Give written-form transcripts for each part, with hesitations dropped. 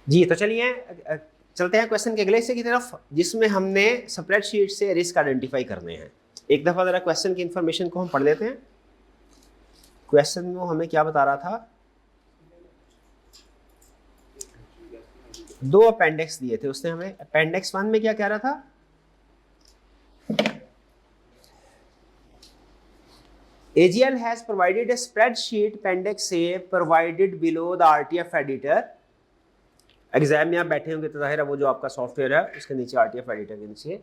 जी तो चलिए चलते हैं क्वेश्चन के अगले हिस्से की तरफ, जिसमें हमने स्प्रेडशीट से रिस्क आइडेंटिफाई करने हैं। एक दफा जरा क्वेश्चन की इंफॉर्मेशन को हम पढ़ लेते हैं। क्वेश्चन में वो हमें क्या बता रहा था, दो अपेंडिक्स दिए थे उसने हमें। अपेंडिक्स 1 में क्या कह रहा था, AGL has provided a spreadsheet appendix A provided below the RTF editor। Exam में आप बैठे होंगे तो जाहिर है वो जो आपका सॉफ्टवेयर है उसके नीचे RTF एडिटर के नीचे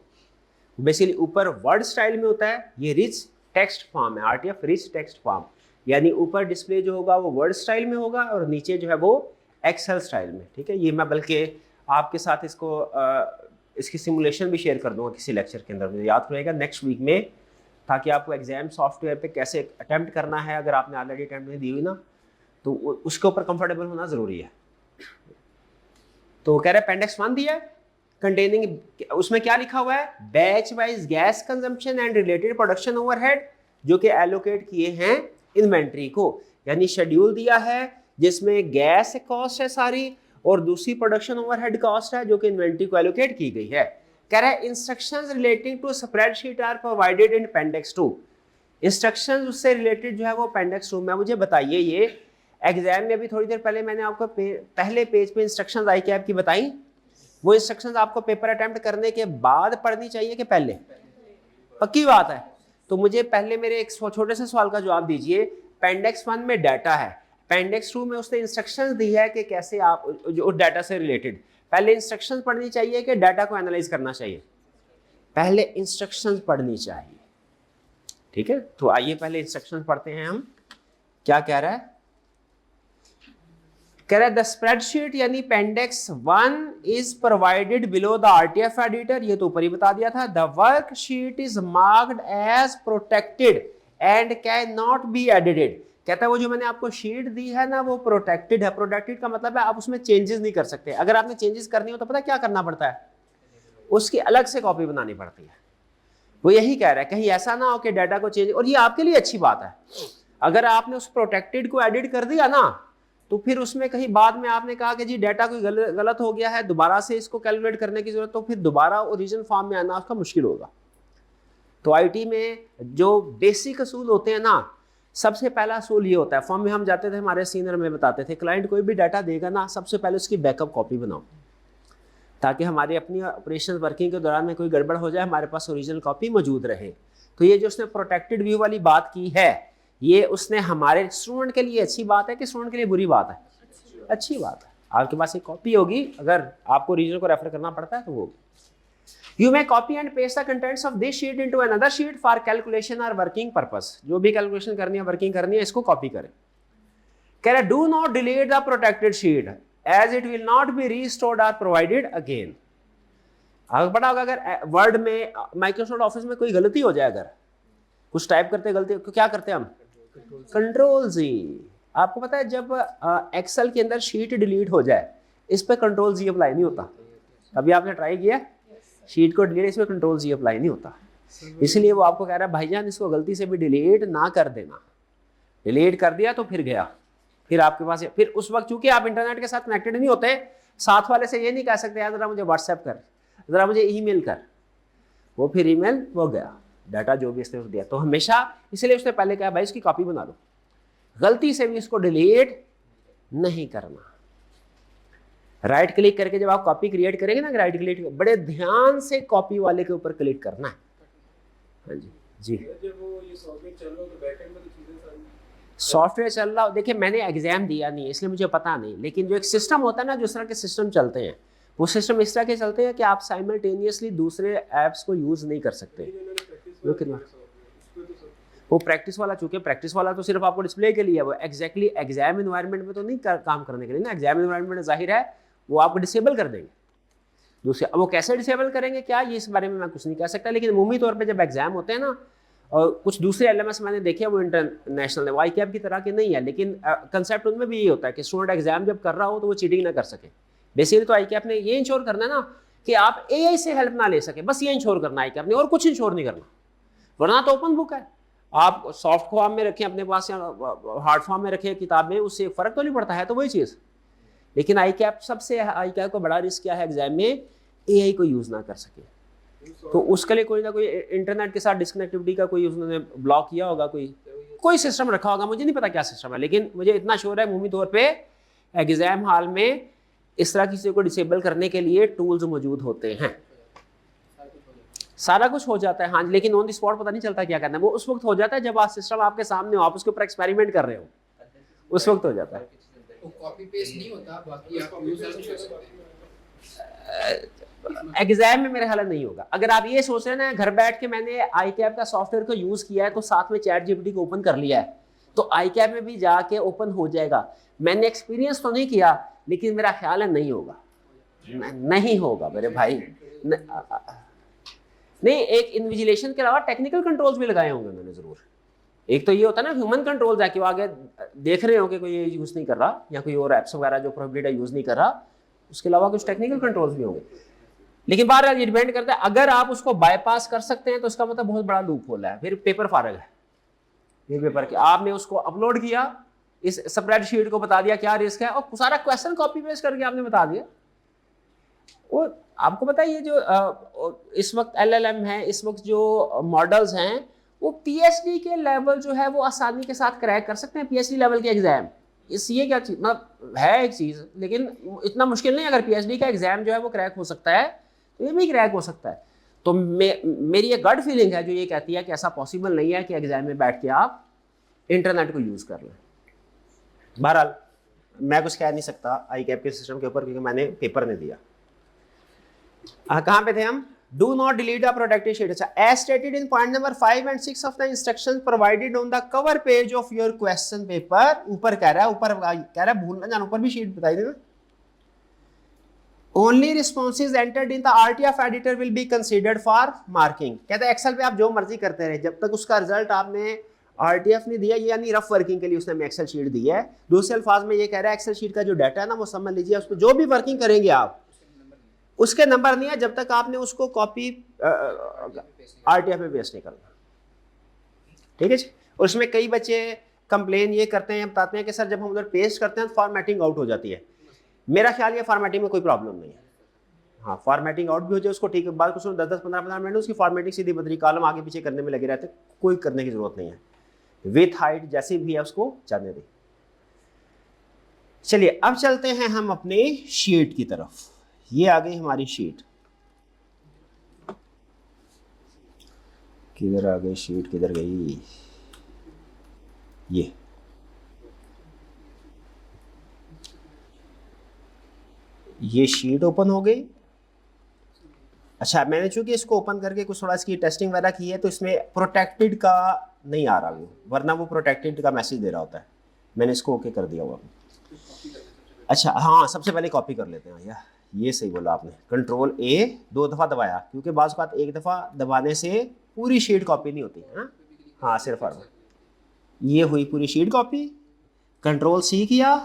बेसिकली ऊपर वर्ड स्टाइल में होता है, ये रिच टेक्स्ट फॉर्म है, RTF रिच टेक्स्ट फॉर्म, यानी ऊपर डिस्प्ले जो होगा वो वर्ड स्टाइल में होगा और नीचे जो है वो एक्सेल स्टाइल में। ठीक है, ये मैं बल्कि आपके साथ इसको इसकी सिमुलेशन भी शेयर कर दूंगा किसी लेक्चर के अंदर, मुझे याद रहेगा नेक्स्ट वीक में, ताकि आपको एग्जाम सॉफ्टवेयर पे कैसे अटेम्प्ट करना है, अगर आपने ऑलरेडी अटेम्प्ट नहीं दी हुई ना तो उसके ऊपर कंफर्टेबल होना ज़रूरी है। तो कह रहे अपेंडिक्स 1 दिया है कंटेनिंग, उसमें क्या लिखा हुआ है, batch wise gas consumption and related production overhead जो कि एलोकेट किए हैं इन्वेंट्री को, यानी शेड्यूल दिया है जिसमें गैस कॉस्ट है सारी और दूसरी प्रोडक्शन ओवरहेड कॉस्ट है जो कि इन्वेंट्री को एलोकेट की गई है। कह रहा है instructions relating to spreadsheet are provided in appendix 2। Instructions उससे रिलेटेड जो है वो अपेंडिक्स 2 में। मुझे बताइए, ये एग्जाम में अभी थोड़ी देर पहले मैंने आपको पहले पेज पे इंस्ट्रक्शंस आई कैब की बताई, वो इंस्ट्रक्शंस आपको पेपर अटेम्प्ट करने के बाद पढ़नी चाहिए कि पहले? पक्की बात है। तो मुझे पहले मेरे एक छोटे से सवाल का जवाब दीजिए। अपेंडिक्स 1 में डाटा है, अपेंडिक्स 2 में उसने इंस्ट्रक्शंस दी है कि कैसे आप जो डाटा से रिलेटेड, पहले इंस्ट्रक्शंस पढ़नी चाहिए कि डाटा को एनालाइज करना चाहिए? पहले इंस्ट्रक्शंस पढ़नी चाहिए। ठीक है, तो आइए पहले इंस्ट्रक्शंस पढ़ते हैं हम। क्या कह रहा है, कह रहा है द स्प्रेडशीट यानी appendix 1 is provided below the RTF editor, ये तो ऊपर ही बता दिया था। The worksheet is marked as protected and can not be edited. कहता है वो जो मैंने आपको शीट दी है ना वो प्रोटेक्टेड है। प्रोटेक्टेड का मतलब है आप उसमें चेंजेस नहीं कर सकते। अगर आपने चेंजेस करनी हो तो पता क्या करना पड़ता है, उसकी अलग से कॉपी बनानी पड़ती है। वो यही कह रहा है कहीं ऐसा ना हो कि डाटा को चेंज, और ये आपके लिए अच्छी बात है, अगर आपने उस प्रोटेक्टेड को एडिट कर दिया ना तो फिर उसमें कहीं बाद में आपने कहा कि जी डाटा कोई गलत हो गया है, दोबारा से इसको कैलकुलेट करने की जरूरत, तो फिर दोबारा ओरिजिनल फॉर्म में आना उसका मुश्किल होगा। तो आईटी में जो बेसिक असूल होते हैं ना, सबसे पहला असूल ये होता है, फॉर्म में हम जाते थे, हमारे सीनियर में बताते थे क्लाइंट कोई भी डाटा देगा ना सबसे पहले उसकी बैकअप कॉपी बनाओ, ताकि हमारी अपनी ऑपरेशन वर्किंग के दौरान में कोई गड़बड़ हो जाए हमारे पास ओरिजिनल कॉपी मौजूद रहे। तो ये जो उसने प्रोटेक्टेड व्यू वाली बात की है, ये उसने हमारे स्टूडेंट के लिए अच्छी बात है कि स्टूडेंट के लिए बुरी बात है? अच्छी बात है। आपके पास एक कॉपी होगी, अगर आपको ओरिजिनल को रेफर करना पड़ता है तो वो you may copy and paste the contents of this sheet into another sheet for calculation और वर्किंग पर्पस। जो भी कैलकुलेशन करनी है, वर्किंग करनी है, इसको कॉपी करें। कह रहा do not delete the protected sheet as it will not be restored और प्रोवाइडेड अगेन। आपको पता होगा अगर वर्ड में माइक्रोसॉफ्ट ऑफिस में कोई गलती हो जाए, अगर कुछ टाइप करते गलती, क्या करते हैं हम? कंट्रोल जी। आपको पता है जब एक्सेल के अंदर शीट डिलीट हो जाए इस पे कंट्रोल जी अप्लाई नहीं होता। अभी आपने ट्राई किया शीट को डिलीट, इस पे कंट्रोल जी अप्लाई नहीं होता। इसलिए वो आपको कह रहा है भाईजान इसको गलती से भी डिलीट ना कर देना। डिलीट कर दिया तो फिर गया, फिर आपके पास, फिर उस वक्त चूंकि आप इंटरनेट के साथ कनेक्टेड नहीं होते, साथ वाले से ये नहीं कह सकते यार जरा मुझे व्हाट्सएप कर, जरा मुझे ईमेल कर, वो फिर ईमेल वो गया, डाटा जो भी इसने दिया। तो हमेशा इसलिए उसने पहले कहा भाई इसकी कॉपी बना लो, गलती से भी इसको डिलीट नहीं करना। राइट क्लिक करके जब आप कॉपी क्रिएट करेंगे ना, राइट क्लिक बड़े ध्यान से कॉपी वाले के ऊपर क्लिक करना है। हाँ जी जी, सॉफ्टवेयर चल रहा हो, देखिए मैंने एग्जाम दिया नहीं इसलिए मुझे पता नहीं, लेकिन जो एक सिस्टम होता है ना, जिस तरह के सिस्टम चलते हैं वो सिस्टम इस तरह के चलते हैं कि आप साइमल्टेनियसली दूसरे ऐप्स को यूज नहीं कर सकते। वो प्रैक्टिस वाला, चूंकि प्रैक्टिस वाला तो सिर्फ आपको डिस्प्ले के लिए है, वो एग्जैक्टली एग्जाम एनवायरनमेंट में तो नहीं काम करने के लिए ना। एग्जाम एनवायरनमेंट में जाहिर है वो आपको डिसेबल कर देंगे दूसरे। अब वो कैसे डिसेबल करेंगे क्या, ये इस बारे में मैं कुछ नहीं कह सकता, लेकिन उमूमी तौर पर जब एग्जाम होते हैं ना, और कुछ दूसरे एलएमएस मैंने देखे वो इंटरनेशनल है, वाई कैप की तरह के नहीं है, लेकिन कंसेप्ट उनमें भी ये होता है कि स्टूडेंट एग्जाम जब कर रहा हो तो वो चीटिंग ना कर सके। बेसिकली तो आई कैप ने ये इंश्योर करना है ना कि आप एआई से हेल्प ना ले सके, बस ये इंश्योर करना आई कैप ने, और कुछ इंश्योर नहीं करना। वरना तो ओपन बुक है, आप सॉफ्ट फॉर्म में रखें अपने पास या हार्ड फॉर्म में रखें किताब में, उससे फर्क तो नहीं पड़ता है। तो वही चीज़ लेकिन आई कैप सबसे आई कैप का बड़ा रिस्क क्या है एग्जाम में, एआई को यूज ना कर सके, तो उसके लिए कोई ना कोई इंटरनेट के साथ डिस्कनेक्टिविटी का कोई उसने ब्लॉक किया होगा, कोई सिस्टम रखा होगा, मुझे नहीं पता क्या सिस्टम है, लेकिन मुझे इतना श्योर है अमूमी तौर पे एग्जाम हॉल में इस तरह की चीज़ों को डिसेबल करने के लिए टूल्स मौजूद होते हैं। सारा कुछ हो जाता है हाँ, लेकिन ऑन द स्पॉट पता नहीं चलता क्या करना है, वो उस वक्त हो जाता है जब आप सिस्टम आपके सामने हो, आप उसके ऊपर एक्सपेरिमेंट कर रहे हो, उस वक्त हो जाता है। कॉपी पेस्ट नहीं होता, बाकी आप यूज कर सकते हैं। एग्जाम में मेरे ख्याल नहीं होगा। अगर आप ये सोच रहे हैं ना घर बैठ के मैंने आई कैप का सॉफ्टवेयर को यूज किया है तो साथ में चैट जीपीटी को ओपन कर लिया है, तो आई कैप में भी जाके ओपन हो जाएगा। मैंने एक्सपीरियंस तो नहीं किया, लेकिन मेरा ख्याल है नहीं होगा, नहीं होगा मेरे भाई। नहीं, एक इन्विजिलेशन के अलावा टेक्निकल कंट्रोल्स भी लगाए होंगे उन्होंने जरूर। एक तो ये होता है ना ह्यूमन कंट्रोल्स है कि वो आगे देख रहे हो कि कोई यूज नहीं कर रहा या कोई और एप्स वगैरह जो प्रोहिबिटेड है यूज नहीं कर रहा, उसके अलावा कुछ टेक्निकल कंट्रोल्स भी होंगे। लेकिन बार ये डिपेंड करता है, अगर आप उसको बाईपास कर सकते हैं तो उसका मतलब बहुत बड़ा लूप होल है, फिर पेपर फारग है। ये पेपर कि आपने उसको अपलोड किया, इस स्प्रेडशीट को बता दिया क्या रिस्क है, और सारा क्वेश्चन कॉपी पेस्ट करके आपने बता दिया। वो आपको पता है ये जो इस वक्त एलएलएम है, इस वक्त जो मॉडल्स हैं, वो पीएचडी के लेवल जो है वो आसानी के साथ क्रैक कर सकते हैं, पीएचडी लेवल के एग्जाम। इस ये क्या चीज मतलब है एक चीज, लेकिन इतना मुश्किल नहीं। अगर पीएचडी का एग्जाम जो है वो क्रैक हो सकता है तो ये भी क्रैक हो सकता है। तो मेरी ये गट फीलिंग है जो ये कहती है कि ऐसा पॉसिबल नहीं है कि एग्जाम में बैठ के आप इंटरनेट को यूज कर लें। बहरहाल मैं कुछ कह नहीं सकता आई कैप के सिस्टम के ऊपर, क्योंकि मैंने पेपर नहीं दिया। कहाँ पे थे हम? Do not delete the protected sheet. अच्छा, as stated in point number 5 and 6 of the instructions provided on the cover page of your question paper. ऊपर कह रहा है भूल ना जाना, ऊपर भी शीट बताई देना। Only responses entered in the RTF editor will be considered for marking. कहता है एक्सेल पे आप जो मर्जी करते रहे, जब तक उसका रिजल्ट आपने RTF नहीं दिया, यानी रफ वर्किंग के लिए उसने एक्सेल शीट दी है। दूसरे अल्फाज में ये कह रहा है एक्सेल शीट का जो डाटा है ना वो समझ लीजिए, उस पर जो भी वर्किंग करेंगे आप उसके नंबर नहीं है जब तक आपने उसको कॉपी आरटीएफ में पेस्ट नहीं करना। ठीक है जी। उसमें कई बच्चे कंप्लेन ये करते हैं, बताते हैं कि सर जब हम उधर पेस्ट करते हैं तो फॉर्मेटिंग आउट हो जाती है। मेरा ख्याल ये फॉर्मेटिंग में कोई प्रॉब्लम नहीं है। हाँ, फॉर्मेटिंग आउट भी हो जाए उसको ठीक है, बात कुछ 10-15 मिनट उसकी फॉर्मेटिंग सीधी बदली कॉलम आगे पीछे करने में लगे रहते, कोई करने की जरूरत नहीं है। विथ हाइट जैसी भी है उसको जाने दें। चलिए अब चलते हैं हम अपने शीट की तरफ। ये आ गई हमारी शीट। किधर आ गई शीट, किधर गई? ये शीट ओपन हो गई। अच्छा, मैंने चूंकि इसको ओपन करके कुछ थोड़ा इसकी टेस्टिंग वगैरह की है तो इसमें प्रोटेक्टेड का नहीं आ रहा, वरना वो प्रोटेक्टेड का मैसेज दे रहा होता है। मैंने इसको ओके कर दिया हुआ। अच्छा हाँ, सबसे पहले कॉपी कर लेते हैं भैया। ये सही बोला आपने, कंट्रोल ए 2 दफ़ा दबाया, क्योंकि बाज़ बात एक दफ़ा दबाने से पूरी शीट कॉपी नहीं होती है। हाँ सिर्फ ये हुई पूरी शीट कॉपी। कंट्रोल सी किया,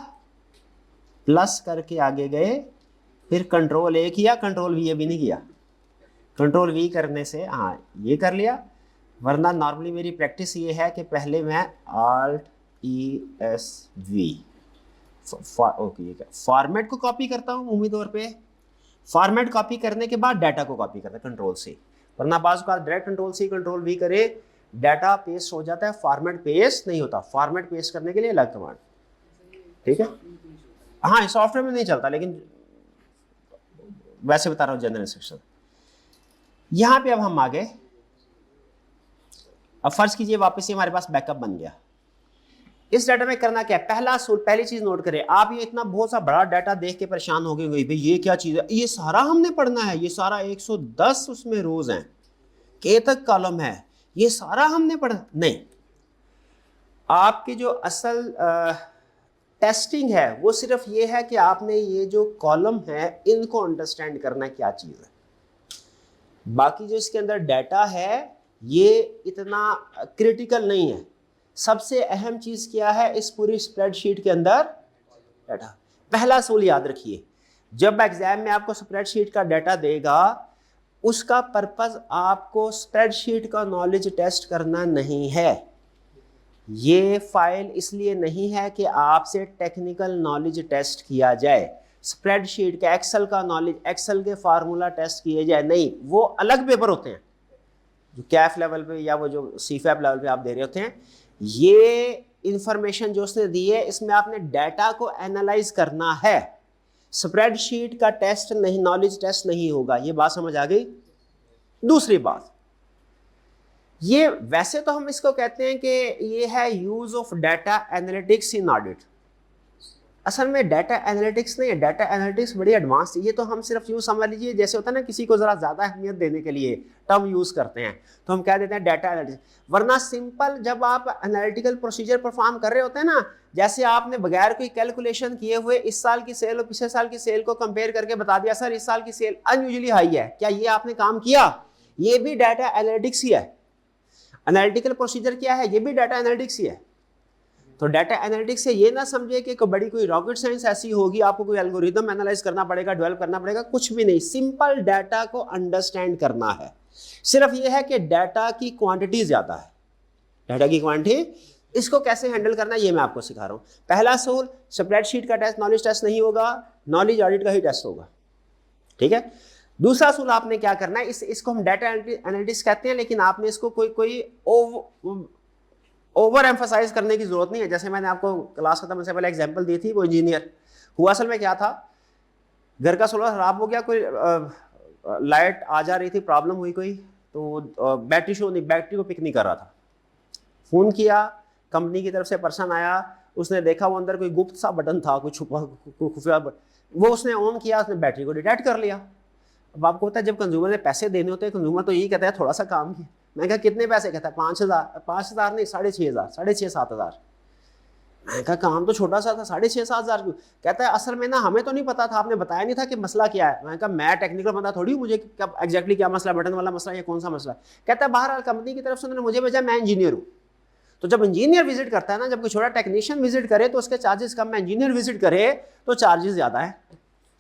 प्लस करके आगे गए, फिर कंट्रोल ए किया, कंट्रोल वी अभी नहीं किया। कंट्रोल वी करने से हाँ ये कर लिया, वरना नॉर्मली मेरी प्रैक्टिस ये है कि पहले मैं Alt ES V okay format को कॉपी करता हूँ उम्मीद तौर पे। फॉर्मेट कॉपी करने के बाद डाटा को कॉपी करता है कंट्रोल से, वरना बाज़ का direct control C control V करे डाटा पेस्ट हो जाता है, फॉर्मेट पेस्ट नहीं होता। फॉर्मेट पेस्ट करने के लिए अलग कमांड। ठीक है हाँ, सॉफ्टवेयर में नहीं चलता, लेकिन वैसे बता रहा हूँ जनरल इंस्ट्रक्शन। यहाँ पे अब हम आ गए। अब फर्ज कीजिए वापस से हमारे पास बैकअप बन गया। इस डाटा में करना क्या है? पहली चीज नोट करें आप, ये इतना बहुत सा बड़ा डाटा देख के परेशान हो गए भाई ये क्या चीज है, ये सारा हमने पढ़ना है, ये सारा 110 उसमें रोज हैं, के तक कॉलम है, ये सारा हमने पढ़ना नहीं। आपकी जो असल टेस्टिंग है वो सिर्फ ये है कि आपने ये जो कॉलम है इनको अंडरस्टैंड करना क्या चीज है। बाकी जो इसके अंदर डाटा है ये इतना क्रिटिकल नहीं है। सबसे अहम चीज क्या है इस पूरी स्प्रेडशीट के अंदर? डाटा। पहला असूल याद रखिए, जब एग्जाम में आपको स्प्रेडशीट का डाटा देगा उसका पर्पस आपको स्प्रेडशीट का नॉलेज टेस्ट करना नहीं है। ये फाइल इसलिए नहीं है कि आपसे टेक्निकल नॉलेज टेस्ट किया जाए, स्प्रेडशीट का, एक्सेल का नॉलेज, एक्सेल के फार्मूला टेस्ट किए जाए, नहीं, वो अलग पेपर होते हैं जो कैफ लेवल पे या वो जो सीफैप लेवल पे आप दे रहे होते हैं। ये इंफॉर्मेशन जो उसने दी है इसमें आपने डाटा को एनालाइज करना है, स्प्रेडशीट का टेस्ट नहीं, नॉलेज टेस्ट नहीं होगा। ये बात समझ आ गई। दूसरी बात, ये वैसे तो हम इसको कहते हैं कि ये है use of data analytics in audit. असल में डाटा एनालिटिक्स नहीं है, डाटा एनालिटिक्स बड़ी एडवांस है। ये तो हम सिर्फ यूँ समझ लीजिए जैसे होता है ना, किसी को ज़रा ज़्यादा अहमियत देने के लिए टर्म यूज़ करते हैं तो हम कह देते हैं डाटा एनालिटिक्स। वरना सिंपल जब आप एनालिटिकल प्रोसीजर परफॉर्म कर रहे होते हैं ना, जैसे आपने बगैर कोई कैलकुलेशन किए हुए इस साल की सेल और पिछले साल की सेल को कंपेयर करके बता दिया सर इस साल की सेल अनयूजुअली हाई है, क्या ये आपने काम किया? ये भी डाटा एनालिटिक्स ही है। एनालिटिकल प्रोसीजर क्या है? ये भी डाटा एनालिटिक्स ही है। तो डाटा एनालिटिक्स से ये ना समझे कि बड़ी कोई रॉकेट साइंस ऐसी होगी, आपको कोई एल्गोरिदम एनालाइज करना पड़ेगा, डेवलप करना पड़ेगा, कुछ भी नहीं। सिंपल डाटा को अंडरस्टैंड करना है। सिर्फ ये है कि डाटा की क्वांटिटी ज़्यादा है, डाटा की क्वांटिटी, इसको कैसे हैंडल करना है ये मैं आपको सिखा रहा हूँ। पहला सूल, स्प्रेडशीट का टेस्ट, नॉलेज टेस्ट नहीं होगा, नॉलेज ऑडिट का ही टेस्ट होगा, ठीक है। दूसरा सूल आपने क्या करना है, इसको हम डाटा एनालिटिक्स कहते हैं, लेकिन आपने इसको कोई ओवर एम्फसाइज करने की जरूरत नहीं है। जैसे मैंने आपको क्लास खत्म से पहले एग्जांपल दी थी, वो इंजीनियर हुआ, असल में क्या था, घर का सोलर खराब हो गया, कोई लाइट आ जा रही थी, प्रॉब्लम हुई कोई, तो बैटरी शो नहीं, बैटरी को पिक नहीं कर रहा था। फ़ोन किया, कंपनी की तरफ से पर्सन आया, उसने देखा वो अंदर कोई गुप्त सा बटन था, कोई छुपा खुफिया, वो उसने ऑन किया, उसने बैटरी को डिटेक्ट कर लिया। अब आपको पता है जब कंज्यूमर ने पैसे देने होते हैं, कंज्यूमर तो यही कहता है थोड़ा सा काम किया। मैं कहा कितने पैसे? कहता है 5,000 नहीं 6,500, 6,500-7,000। मैं कहा काम तो छोटा सा था, 6,500-7,000 क्यों? कहता है असल में ना हमें तो नहीं पता था, आपने बताया नहीं था कि मसला क्या है। मैं कहा मैं टेक्निकल बंदा थोड़ी हूँ, मुझे कब एग्जैक्टली क्या मसला, बटन वाला मसला या कौन सा मसला। कहता है बहरहाल कंपनी की तरफ से उन्होंने मुझे भेजा, मैं इंजीनियर हूँ। तो जब इंजीनियर विजिट करता है ना, जब कोई छोटा टेक्नीशियन विजिट करे तो उसके चार्जेस कम है, इंजीनियर विजिट करे तो चार्जेस ज़्यादा है,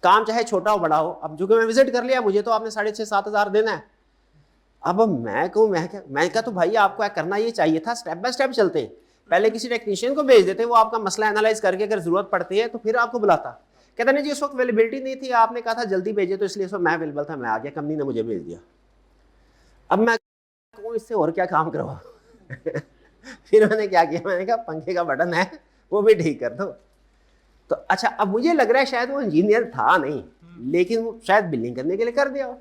काम चाहे छोटा हो बड़ा हो। अब जो कि मैं विजिट कर लिया, मुझे तो आपने 6,500-7,000 देना है। अब मैं कहूँ, मैं कहा तो भाई आपको करना ये चाहिए था, स्टेप बाय स्टेप चलते हैं, पहले किसी टेक्नीशियन को भेज देते, वो आपका मसला एनालाइज करके अगर जरूरत पड़ती है तो फिर आपको बुलाता। कहता नहीं जी उस वक्त अवेलेबिलिटी नहीं थी, आपने कहा था जल्दी भेजे तो इसलिए मैं अवेलेबल था, मैं आ गया, कंपनी ने मुझे भेज दिया। अब मैं कहूँ इससे और क्या काम करवा फिर मैंने क्या किया, मैंने कहा पंखे का बटन है वो भी ठीक कर दो। तो अच्छा, अब मुझे लग रहा है शायद वो इंजीनियर था नहीं, लेकिन वो शायद बिलिंग करने के लिए कर दिया हो।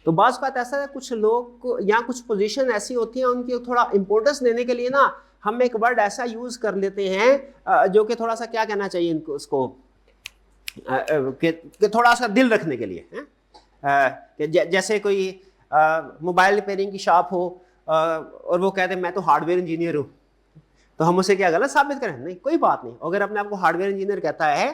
तो बात बात ऐसा है, कुछ लोग को या कुछ पोजीशन ऐसी होती हैं, उनकी थोड़ा इंपॉर्टेंस देने के लिए ना हम एक वर्ड ऐसा यूज कर लेते हैं जो कि थोड़ा सा क्या कहना चाहिए इनको, उसको कि थोड़ा सा दिल रखने के लिए कि जैसे कोई मोबाइल रिपेयरिंग की शॉप हो और वो कहते हैं मैं तो हार्डवेयर इंजीनियर हूँ, तो हम उसे क्या गलत साबित करें? नहीं, कोई बात नहीं, अगर अपने आपको हार्डवेयर इंजीनियर कहता है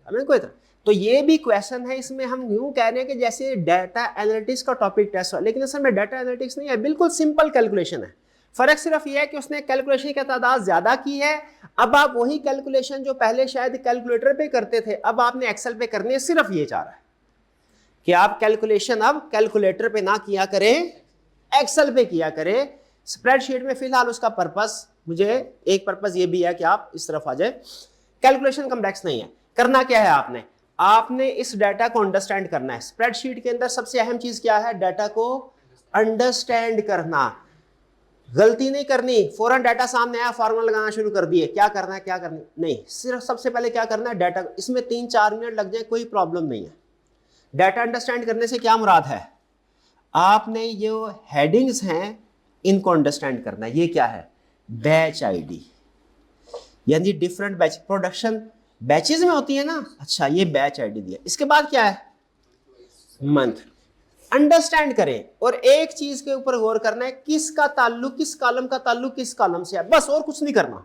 हमें कोई तरह। तो ये भी क्वेश्चन है, इसमें हम यूं कह रहे हैं कि जैसे डाटा एनालिटिक्स का टॉपिक टेस्ट हो, लेकिन असल में डाटा एनालिटिक्स नहीं है, बिल्कुल सिंपल कैलकुलेशन है। फर्क सिर्फ ये है कि उसने कैलकुलेशन की तादाद ज्यादा की है। अब आप वही कैलकुलेशन जो पहले शायद कैलकुलेटर पे करते थे, अब आपने एक्सेल पे करनी है। सिर्फ ये चाह रहा है कि आप कैलकुलेशन अब कैलकुलेटर पे ना किया करें, एक्सेल पे किया करें। स्प्रेडशीट में फिलहाल उसका पर्पस, मुझे एक पर्पस ये भी है कि आप इस तरफ आ जाए। कैलकुलेशन कॉम्प्लेक्स नहीं है। करना क्या है, आपने इस डाटा को अंडरस्टैंड करना है। स्प्रेडशीट के अंदर सबसे अहम चीज क्या है? डाटा को अंडरस्टैंड करना। गलती नहीं करनी, फौरन डाटा सामने आया फॉर्मूला लगाना शुरू कर दिए, क्या करना है क्या करना नहीं। सिर्फ सबसे पहले क्या करना है, डाटा, इसमें 3-4 मिनट लग जाए कोई प्रॉब्लम नहीं है। डाटा अंडरस्टैंड करने से क्या मुराद है? आपने जो हेडिंग्स हैं इनको अंडरस्टैंड करना है। ये क्या है? बैच आईडी, यानी डिफरेंट बैच, प्रोडक्शन बैचेस में होती है ना, अच्छा ये बैच आईडी दिया। इसके बाद क्या है? मंथ। अंडरस्टैंड करें और एक चीज के ऊपर गौर करना है, किसका ताल्लुक, किस कॉलम का ताल्लुक किस कॉलम से है, बस और कुछ नहीं करना।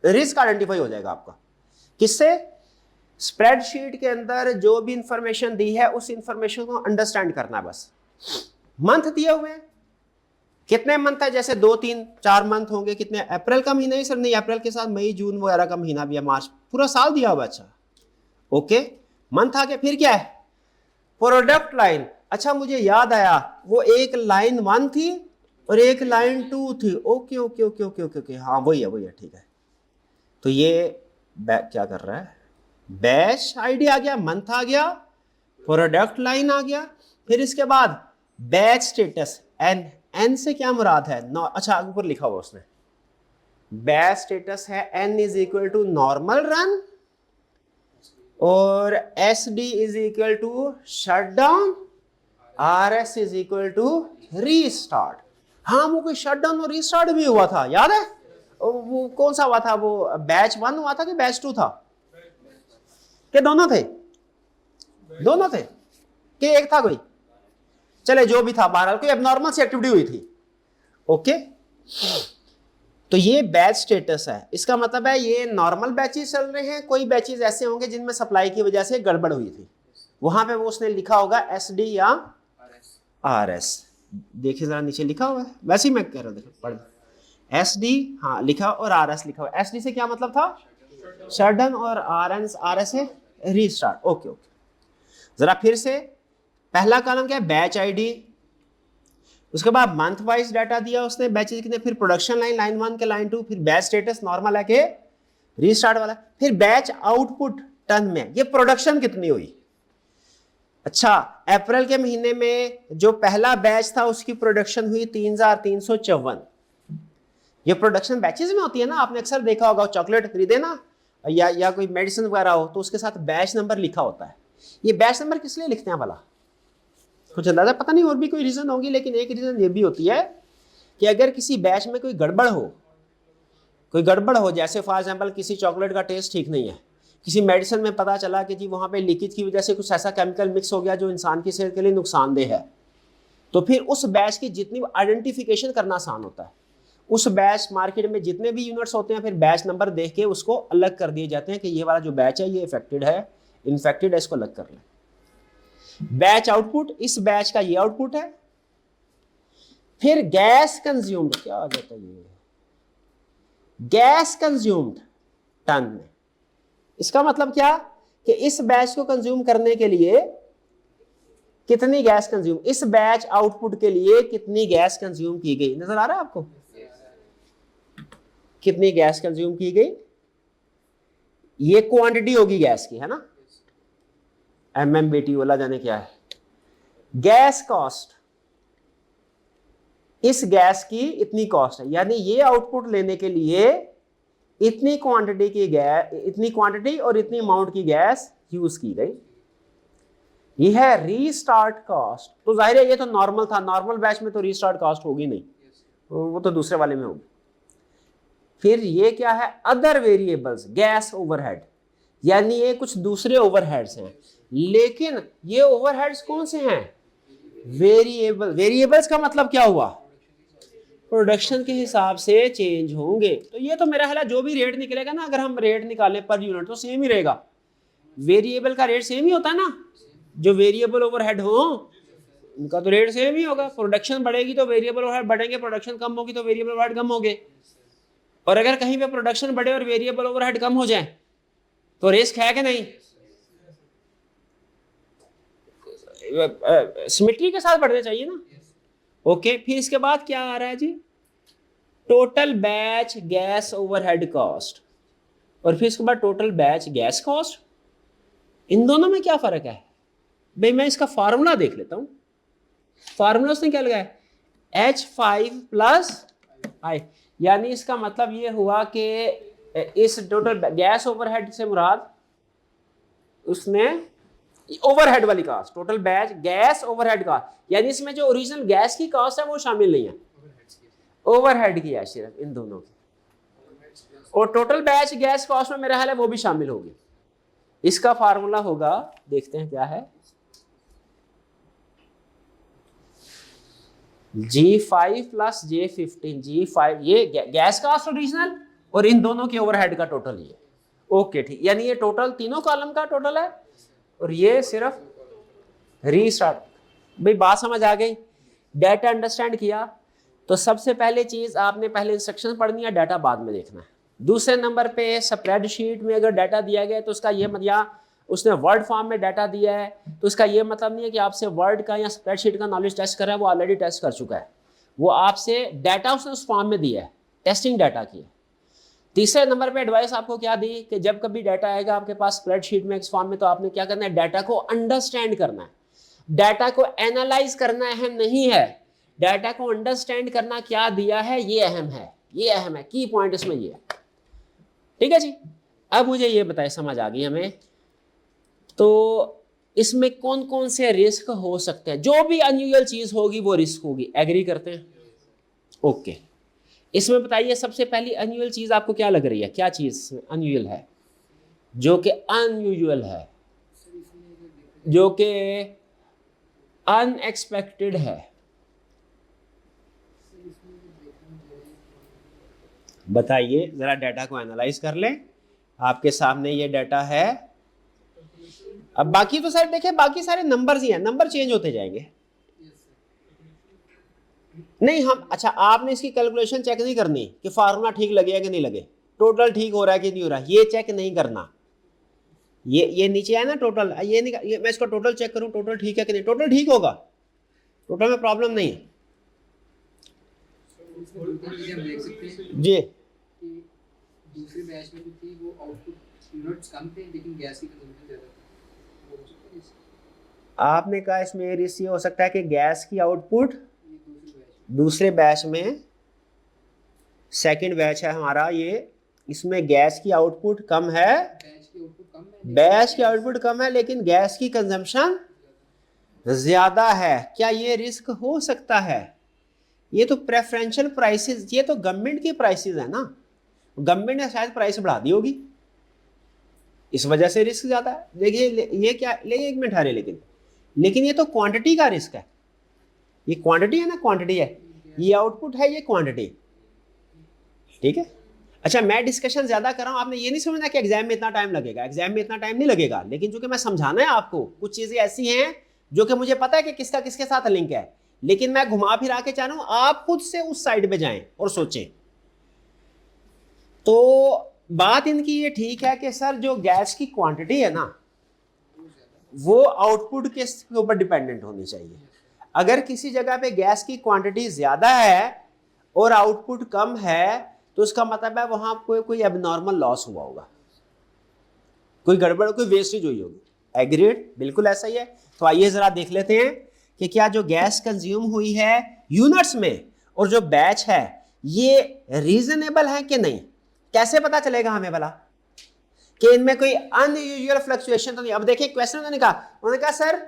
रिस्क आइडेंटिफाई हो जाएगा आपका। किससे? स्प्रेडशीट के अंदर जो भी इंफॉर्मेशन दी है उस इंफॉर्मेशन को अंडरस्टैंड करना है बस। मंथ दिए हुए हैं, कितने मंथ है? जैसे 2-3-4 मंथ होंगे। कितने? अप्रैल का महीना ही सर? नहीं, अप्रैल के साथ मई जून वगैरह का महीना भी है, मार्च, पूरा साल दिया हुआ। अच्छा ओके, मंथ आ गया। फिर क्या है? Product line. अच्छा मुझे याद आया, वो एक लाइन 1 थी और एक लाइन 2 थी। Okay okay okay okay okay okay, हाँ वही है ठीक है। तो ये क्या कर रहा है? बैच आईडी आ गया, मंथ आ गया, प्रोडक्ट लाइन आ गया, फिर इसके बाद बैच स्टेटस एन, एन से क्या मुराद है? अच्छा ऊपर लिखा हुआ उसने, बैच स्टेटस है N is equal to normal run और S D is equal to shut down, R S is equal to restart. हाँ वो कोई शट डाउन और रीस्टार्ट भी हुआ था, याद है? वो कौन सा हुआ था? वो बैच 1 हुआ था कि बैच 2 था? कि दोनों थे? दोनों थे कि एक था कोई? चले जो भी था, बहरहाल कोई एबनॉर्मल सी एक्टिविटी हुई थी। ओके, तो ये बैच स्टेटस है। इसका मतलब है ये नॉर्मल बैचेस चल रहे हैं, कोई बैचेस ऐसे होंगे जिनमें सप्लाई की वजह से गड़बड़ हुई थी, वहां पे वो उसने लिखा होगा एस डी या आर एस। देखिए जरा नीचे लिखा हुआ है, वैसे ही मैं कह रहा हूँ, देखो पढ़, एस डी हाँ लिखा और आर एस लिखा हुआ। एस डी से क्या मतलब था? शट डाउन, और आर एस है रीस्टार्ट। ओके ओके, जरा फिर से, पहला कॉलम क्या है? बैच आईडी, उसके बाद मंथ वाइज डाटा दिया उसने, बैचेस कितने, फिर प्रोडक्शन लाइन, लाइन 1 के लाइन 2, फिर बैच स्टेटस नॉर्मल है के रीस्टार्ट वाला, फिर बैच आउटपुट टन में, ये प्रोडक्शन कितनी हुई। अच्छा, अप्रैल के महीने में जो पहला बैच था उसकी प्रोडक्शन हुई 3354। ये प्रोडक्शन बैचेस में होती है ना, आपने अक्सर देखा होगा, चॉकलेट खरीदे ना या कोई मेडिसिन वगैरह हो तो उसके साथ बैच नंबर लिखा होता है। ये बैच नंबर किस लिए लिखते हैं भला? कुछ अंदाजा? पता नहीं, और भी कोई रीजन होगी, लेकिन एक रीजन ये भी होती है कि अगर किसी बैच में कोई गड़बड़ हो, जैसे फॉर एग्जांपल किसी चॉकलेट का टेस्ट ठीक नहीं है, किसी मेडिसिन में पता चला कि जी वहाँ पे लीकेज की वजह से कुछ ऐसा केमिकल मिक्स हो गया जो इंसान की सेहत के लिए नुकसानदेह है, तो फिर उस बैच की जितनी आइडेंटिफिकेशन करना आसान होता है। उस बैच मार्केट में जितने भी यूनिट्स होते हैं, फिर बैच नंबर देख के उसको अलग कर दिए जाते हैं कि ये वाला जो बैच है ये इफेक्टेड है, इन्फेक्टेड है, इसको अलग कर लें। बैच आउटपुट, इस बैच का ये आउटपुट है। फिर गैस कंज्यूम्ड, क्या आ जाता है ये? गैस कंज्यूम्ड टन में। इसका मतलब क्या कि इस बैच को कंज्यूम करने के लिए कितनी गैस कंज्यूम, इस बैच आउटपुट के लिए कितनी गैस कंज्यूम की गई। नजर आ रहा है आपको? कितनी गैस कंज्यूम की गई, ये क्वांटिटी होगी गैस की, है ना? MMBTU वाला जाने क्या है। गैस कॉस्ट, इस गैस की इतनी कॉस्ट है, यानी ये आउटपुट लेने के लिए इतनी क्वांटिटी की गैस, इतनी क्वांटिटी और इतनी अमाउंट की गैस यूज की गई। ये है रीस्टार्ट कॉस्ट। तो जाहिर है ये तो नॉर्मल था, नॉर्मल बैच में तो रीस्टार्ट कॉस्ट होगी नहीं, वो तो दूसरे वाले में होगी। फिर ये क्या है? अदर वेरिएबल्स, गैस ओवरहेड, यानी ये कुछ दूसरे ओवरहेड्स हैं, लेकिन ये ओवरहेड्स कौन से हैं? वेरिएबल। वेरिएबल्स का मतलब क्या हुआ? प्रोडक्शन के हिसाब से चेंज होंगे। तो ये तो मेरा ख्याल है जो भी रेट निकलेगा ना, अगर हम रेट निकालें पर यूनिट तो सेम ही रहेगा। वेरिएबल का रेट सेम ही होता है ना, जो वेरिएबल ओवरहेड हो उनका तो रेट सेम ही होगा। प्रोडक्शन बढ़ेगी तो वेरिएबल ओवरहेड बढ़ेंगे, प्रोडक्शन कम होगी तो वेरिएबल ओवरहेड कम होंगे। और अगर कहीं पे प्रोडक्शन बढ़े और वेरिएबल ओवरहेड कम हो जाए तो रिस्क है कि नहीं? सिमेट्री के साथ बढ़ने चाहिए ना। ओके, फिर इसके बाद क्या आ रहा है जी? Total batch gas overhead cost, और फिर इसके बाद टोटल बैच गैस कॉस्ट। इन दोनों में क्या फर्क है भाई? मैं इसका फार्मूला देख लेता हूं। फार्मूला उसने क्या लगाया? H5 प्लस I, यानी इसका मतलब ये हुआ कि इस टोटल गैस ओवरहेड से मुराद उसने ओवरहेड वाली cost, total batch gas overhead cost, यानी इसमें जो ओरिजिनल गैस की कॉस्ट है वो शामिल नहीं है, ओवरहेड की है सिर्फ इन दोनों की। और टोटल बैच गैस कॉस्ट में मेरा ख्याल है वो भी शामिल होगी। इसका फार्मूला होगा, देखते हैं क्या है, G5 प्लस J15। G5 ये गैस कॉस्ट ओरिजिनल और इन दोनों के ओवरहेड का टोटल ये। ओके ठीक, यानी ये टोटल तीनों कॉलम का टोटल है और ये सिर्फ रीस्टार्ट। भाई बात समझ आ गई? डाटा अंडरस्टैंड किया? तो सबसे पहले चीज आपने पहले इंस्ट्रक्शन पढ़नी है, डाटा बाद में देखना है। दूसरे नंबर पे स्प्रेडशीट में अगर डाटा दिया गया तो उसका ये मतलब, उसने वर्ड फॉर्म में डाटा दिया है तो उसका ये मतलब नहीं है कि आपसे वर्ड का या स्प्रेडशीट का नॉलेज टेस्ट कर रहा है, वो ऑलरेडी टेस्ट कर चुका है। वो आपसे डाटा उसने उस फॉर्म में दिया है, टेस्टिंग डाटा की है। तीसरे नंबर पे एडवाइस आपको क्या दी कि जब कभी डाटा आएगा आपके पास स्प्रेडशीट में, एक्स फॉर्म में, तो आपने क्या करना है, डाटा को अंडरस्टैंड करना है, डाटा को एनालाइज करना अहम नहीं है, डाटा को अंडरस्टैंड करना क्या दिया है ये अहम है, ये अहम है, की पॉइंट इसमें ये है। ठीक है जी। अब मुझे ये बताए, समझ आ गई हमें, तो इसमें कौन कौन से रिस्क हो सकते हैं, जो भी अनयूजुअल चीज होगी वो रिस्क होगी, एग्री करते हैं? ओके। इसमें बताइए सबसे पहली अनयूजुअल चीज आपको क्या लग रही है, क्या चीज अनयूजुअल है, जो कि अनयूजुअल है, जो कि अनएक्सपेक्टेड है? बताइए जरा, डाटा को एनालाइज कर लें, आपके सामने ये डाटा है। अब बाकी तो सर देखिए, बाकी सारे नंबर्स ही हैं, नंबर चेंज होते जाएंगे। नहीं हम, अच्छा आपने इसकी कैलकुलेशन चेक नहीं करनी कि फार्मूला ठीक लगेगा कि नहीं लगे, टोटल ठीक हो रहा है कि नहीं हो रहा है, ये चेक नहीं करना। ये नीचे है ना टोटल, ये नहीं, ये मैं इसको टोटल चेक करूं, टोटल ठीक है कि नहीं, टोटल ठीक होगा, टोटल में प्रॉब्लम नहीं है देख सकते हैं जी। कि दूसरे बैच में जो थी वो आउटपुट यूनिट्स कम थे लेकिन गैस की कंजम्पशन ज़्यादा थी, वो हो सकता है इससे? आपने कहा इसमें रिस्क ये हो सकता है कि गैस की आउटपुट ये दूसरे बैच में, सेकंड बैच है हमारा ये, इसमें गैस की आउटपुट कम है, बैच की आउटपुट कम है, बैच की आउटपुट कम है लेकिन गैस की कंजम्पशन ज्यादा है। क्या ये रिस्क हो सकता है? ये तो प्रेफरेंशियल प्राइसेस, ये तो गवर्नमेंट की प्राइसेस है ना, गवर्नमेंट ने शायद प्राइस बढ़ा दी होगी, इस वजह से रिस्क ज्यादा है। देखिए ये क्या, ले एक मिनट हरे, लेकिन ये तो क्वांटिटी का रिस्क है, ये क्वांटिटी है ना, क्वांटिटी है, ये आउटपुट है, ये क्वांटिटी। ठीक है। अच्छा मैं डिस्कशन ज्यादा कर रहा हूं, आपने ये नहीं समझना कि एग्जाम में इतना टाइम लगेगा, एग्जाम में इतना टाइम नहीं लगेगा, लेकिन चूंकि मैं समझाना है आपको, कुछ चीजें ऐसी हैं जो कि मुझे पता है कि किसका किसके साथ लिंक है, लेकिन मैं घुमा फिरा के चाह रहा हूं आप खुद से उस साइड पे जाएं और सोचें। तो बात इनकी ये ठीक है कि सर जो गैस की क्वांटिटी है ना, वो आउटपुट के ऊपर डिपेंडेंट होनी चाहिए। अगर किसी जगह पे गैस की क्वांटिटी ज्यादा है और आउटपुट कम है, तो उसका मतलब है वहां कोई एबनॉर्मल लॉस हुआ होगा, कोई गड़बड़, कोई वेस्टेज हुई होगी। एग्रीड, बिल्कुल ऐसा ही है। तो आइए जरा देख लेते हैं कि क्या जो गैस कंज्यूम हुई है यूनिट्स में और जो बैच है ये रीजनेबल है कि नहीं। कैसे पता चलेगा हमें भला कि इनमें कोई अनयूजुअल फ्लक्चुएशन तो नहीं। अब देखिए क्वेश्चन उन्होंने कहा सर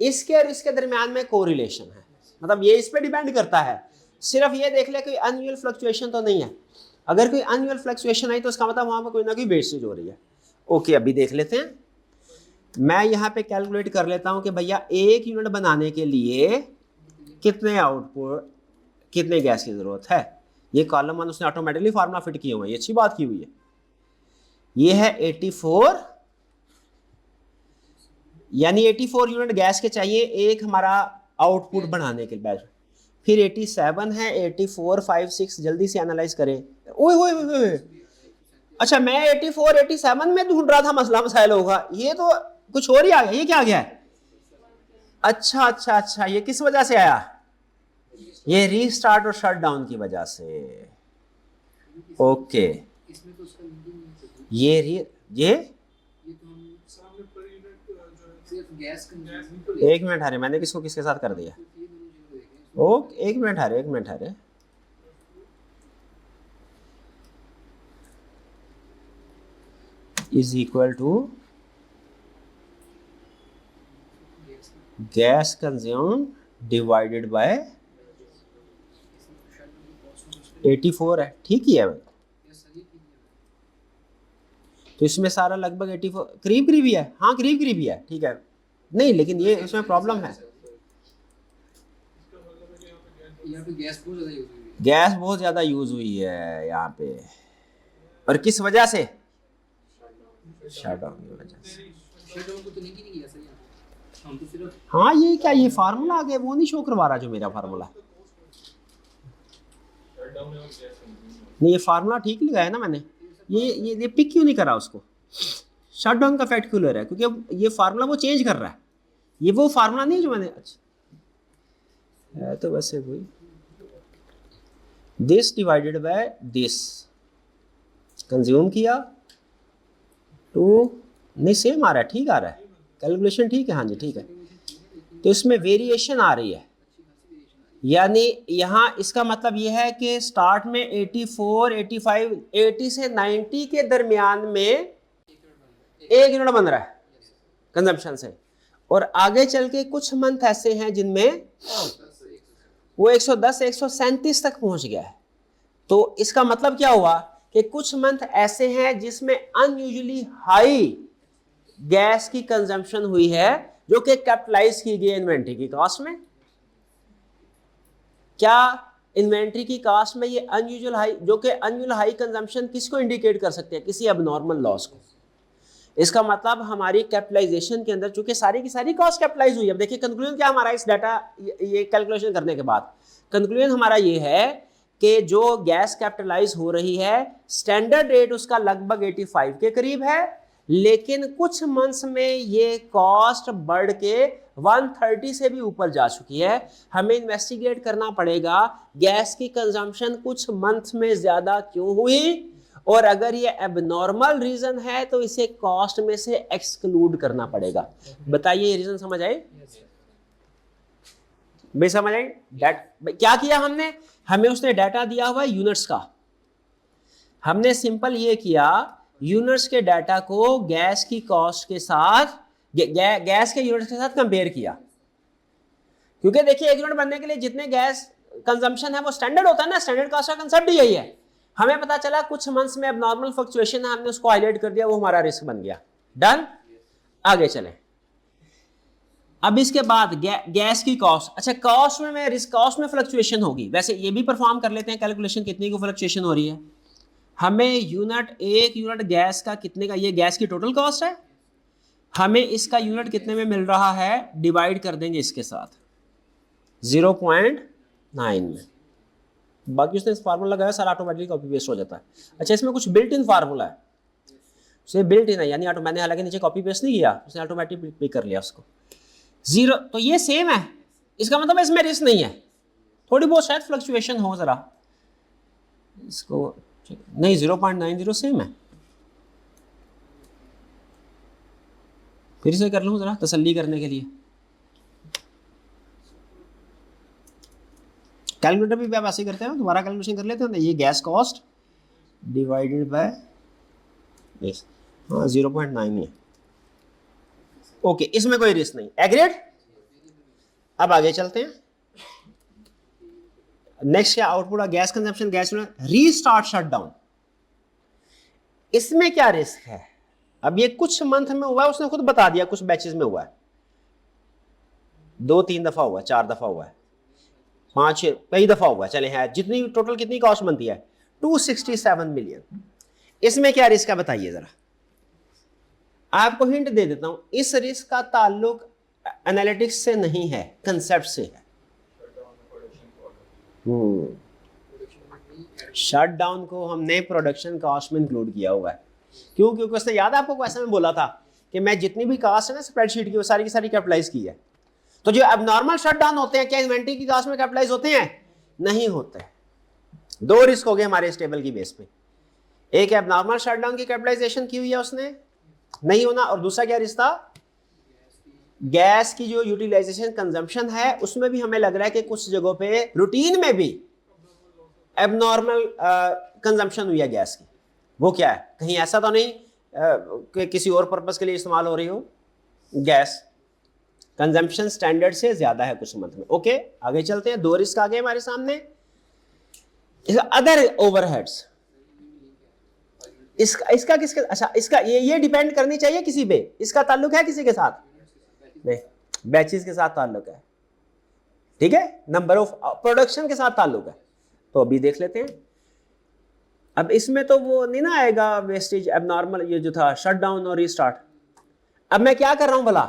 इसके और इसके दरमियान में कोरिलेशन है, मतलब ये इस पे डिपेंड करता है, सिर्फ ये देख ले कोई अनयूजुअल फ्लक्चुएशन तो नहीं है। अगर कोई अनयूजुअल फ्लक्चुएशन आई तो उसका मतलब वहां पर कोई ना कोई वेस्टेज हो रही है। ओके अभी देख लेते हैं, मैं यहाँ पे कैलकुलेट कर लेता हूँ कि भैया एक यूनिट बनाने के लिए कितने आउटपुट, कितने गैस की जरूरत है। ये कॉलम 1 उसने ऑटोमेटिकली फार्मूला फिट किए हुए हैं, ये अच्छी बात की हुई है। ये है 84, यानी 84 यूनिट गैस के चाहिए एक हमारा आउटपुट बढ़ाने के लिए। फिर 87 है, 84, 5, 6, जल्दी से एनालाइज करें। ओए ओए ओए, अच्छा मैं 84, 87 में ढूंढ रहा था मसला मसाइल होगा, ये तो कुछ और ही आ गया। ये क्या आ गया है? अच्छा अच्छा अच्छा, ये किस वजह से आया? ये रीस्टार्ट और शट डाउन की वजह से। ओके इसमें तो उसका लिंक ही नहीं है। ये तो हम सामने पर यूनिट सिर्फ गैस कंज्यूम को एक मिनट हरे, मैंने किसको किसके साथ कर दिया? ये दोनों जीरो देखें। ओके एक मिनट हरे, is equal to gas consume divided by 84 है, ठीक ही है भाई। तो इसमें सारा लगभग 84 करीब करीब ही है, हाँ करीब करीब ही है, ठीक है। नहीं लेकिन ये इसमें प्रॉब्लम है, यहाँ पे गैस बहुत ज़्यादा यूज हुई है। गैस बहुत ज़्यादा यूज हुई है यहाँ पे, और किस वजह से? शट डाउन की वजह से। शट डाउन को तो लिंक ही नहीं किया सर यहाँ पे। हम तो सिर्फ हाँ ये क्या, ये फार्मूला आ गया, वो नहीं शो करवा रहा जो मेरा फार्मूला। नहीं ये फार्मूला ठीक लगाया ना मैंने, ये पिक क्यों नहीं करा उसको? शट डाउन का फैक्ट क्यों ले रहा है? क्योंकि ये फार्मूला वो चेंज कर रहा है, ये वो फार्मूला नहीं जो मैंने, अच्छा है तो वैसे वही, this divided by this consume किया टू, नहीं सेम आ रहा है, ठीक आ रहा है, कैलकुलेशन ठीक है, हाँ जी ठीक है। तो इसमें वेरिएशन आ रही है, यानी यहाँ इसका मतलब ये है कि स्टार्ट में 84, 85, 80 से 90 के दरमियान में 1 यूनिट बन रहा है कंजम्पशन से, और आगे चल के कुछ मंथ ऐसे हैं जिनमें वो 110, 137 तक पहुंच गया है। तो इसका मतलब क्या हुआ कि कुछ मंथ ऐसे हैं जिसमें अनयूजुअली हाई गैस की कंजम्पशन हुई है जो कि कैपिटलाइज की गई इन्वेंट्री की कॉस्ट में। क्या इन्वेंट्री की कॉस्ट में ये अनयूजुअल हाई, जो कि अनयूजुअल हाई कंजम्पशन किसको इंडिकेट कर सकते हैं? किसी अबनॉर्मल लॉस को। इसका मतलब हमारी कैपिटलाइजेशन के अंदर चूंकि सारी की सारी कॉस्ट कैपिटलाइज हुई है। अब देखिए कंक्लूजन क्या हमारा इस डाटा ये कैलकुलेशन करने के बाद, कंक्लूजन हमारा ये है कि जो गैस कैपिटलाइज हो रही है स्टैंडर्ड रेट उसका लगभग 85 के करीब है, लेकिन कुछ मंथ्स में ये कॉस्ट बढ़ के 130 से भी ऊपर जा चुकी है। हमें इन्वेस्टिगेट करना पड़ेगा गैस की कंजम्पशन कुछ मंथ्स में ज्यादा क्यों हुई, और अगर ये एबनॉर्मल रीजन है तो इसे कॉस्ट में से एक्सक्लूड करना पड़ेगा। बताइए ये रीजन समझ आए? भाई समझ आई? क्या किया हमने? हमें उसने डाटा दिया हुआ है यूनिट्स का, हमने सिंपल ये किया यूनिट्स के डाटा को गैस की कॉस्ट के साथ गैस के यूनिट्स के साथ कंपेयर किया, क्योंकि देखिए 1 यूनिट बनने के लिए जितने गैस कंजम्पशन है वो स्टैंडर्ड होता है ना, स्टैंडर्ड कॉस्ट का कंसेप्ट ही यही है। हमें पता चला कुछ मंथ्स में एबनॉर्मल फ्लक्चुएशन है, हमने उसको हाईलाइट कर दिया, वो हमारा रिस्क बन गया। डन, आगे चलें। अब इसके बाद गैस की कॉस्ट, अच्छा कॉस्ट में रिस्क, कॉस्ट में फ्लक्चुएशन होगी। वैसे ये भी परफॉर्म कर लेते हैं कैलकुलेशन कितनी की फ्लक्चुएशन हो रही है। हमें यूनिट, 1 यूनिट गैस का कितने का, ये गैस की टोटल कॉस्ट है, हमें इसका यूनिट कितने में मिल रहा है, डिवाइड कर देंगे इसके साथ 0.9 में। बाकी उसने फार्मूला लगाया, सारा ऑटोमेटिकली कॉपी पेस्ट हो जाता है। अच्छा इसमें कुछ बिल्ट इन फार्मूला है, उसने बिल्ट इन है, यानी मैंने हालांकि नीचे कॉपी पेस्ट नहीं किया, उसने ऑटोमेटिक पिक कर लिया उसको। 0 तो ये सेम है, इसका मतलब इसमें रिस्क नहीं है, थोड़ी बहुत शायद फ्लक्चुएशन हो जरा, इसको नहीं 0.90 सेम है। फिर से कर लूँ जरा तसल्ली करने के लिए, कैलकुलेटर भी आप ऐसे करते हैं, दोबारा कैलकुलेशन कर लेते हैं। ये gas cost divided by this, हाँ 0.9 है। ओके, इसमें कोई रिस्क नहीं, एग्रीड। अब आगे चलते हैं। नेक्स्ट क्या आउटपुट है, gas consumption, gas restart shutdown. इसमें क्या रिस्क है? अब ये कुछ मंथ में हुआ है, उसने खुद बता दिया, कुछ बैचेस में हुआ है, 2-3 दफा हुआ है, 4 दफा हुआ है, 5 कई दफा हुआ है, चले हैं जितनी टोटल कितनी कॉस्ट बनती है 267 मिलियन। इसमें क्या रिस्क है बताइए जरा, आपको हिंट दे देता हूं, इस रिस्क का ताल्लुक एनालिटिक्स से नहीं है, कंसेप्ट से है। शटडाउन को हमने प्रोडक्शन कॉस्ट में इंक्लूड किया हुआ है। क्यों? क्योंकि उसने, याद आपको क्वेश्चन में बोला था कि मैं जितनी भी कास्ट है ना स्प्रेडशीट की, वो सारी की सारी कैपिटलाइज की है। तो जो एबनॉर्मल शटडाउन होते हैं क्या इन्वेंट्री की कास्ट में कैपिटलाइज होते हैं? नहीं होते। 2 रिस्क हो गए हमारे इस टेबल की बेस पे, एक एबनॉर्मल शटडाउन की कैपिटलाइजेशन की हुई है उसने, नहीं होना, और दूसरा क्या रिस्क था, गैस की जो यूटिलाइजेशन कंजम्पशन है उसमें भी हमें लग रहा है कि कुछ जगहों पे रूटीन में भी एबनॉर्मल कंजम्पशन हुई है गैस की। वो क्या है, कहीं ऐसा तो नहीं कि किसी और पर्पस के लिए इस्तेमाल हो रही हो गैस, कंजम्पशन स्टैंडर्ड से ज्यादा है कुछ मंथ में। ओके आगे चलते हैं, 2 रिस्क आ गए हमारे सामने। अदर ओवरहेड्स, इसका किसके, अच्छा इसका ये डिपेंड करनी चाहिए किसी पे, इसका ताल्लुक है किसी के साथ? नहीं, बैचेस के साथ ताल्लुक है, ठीक है, नंबर ऑफ प्रोडक्शन के साथ ताल्लुक है। तो अभी देख लेते हैं। अब इसमें तो वो नहीं ना आएगा वेस्टेज, एबनॉर्मल, ये जो था शटडाउन और रीस्टार्ट। अब मैं क्या कर रहा हूं भला,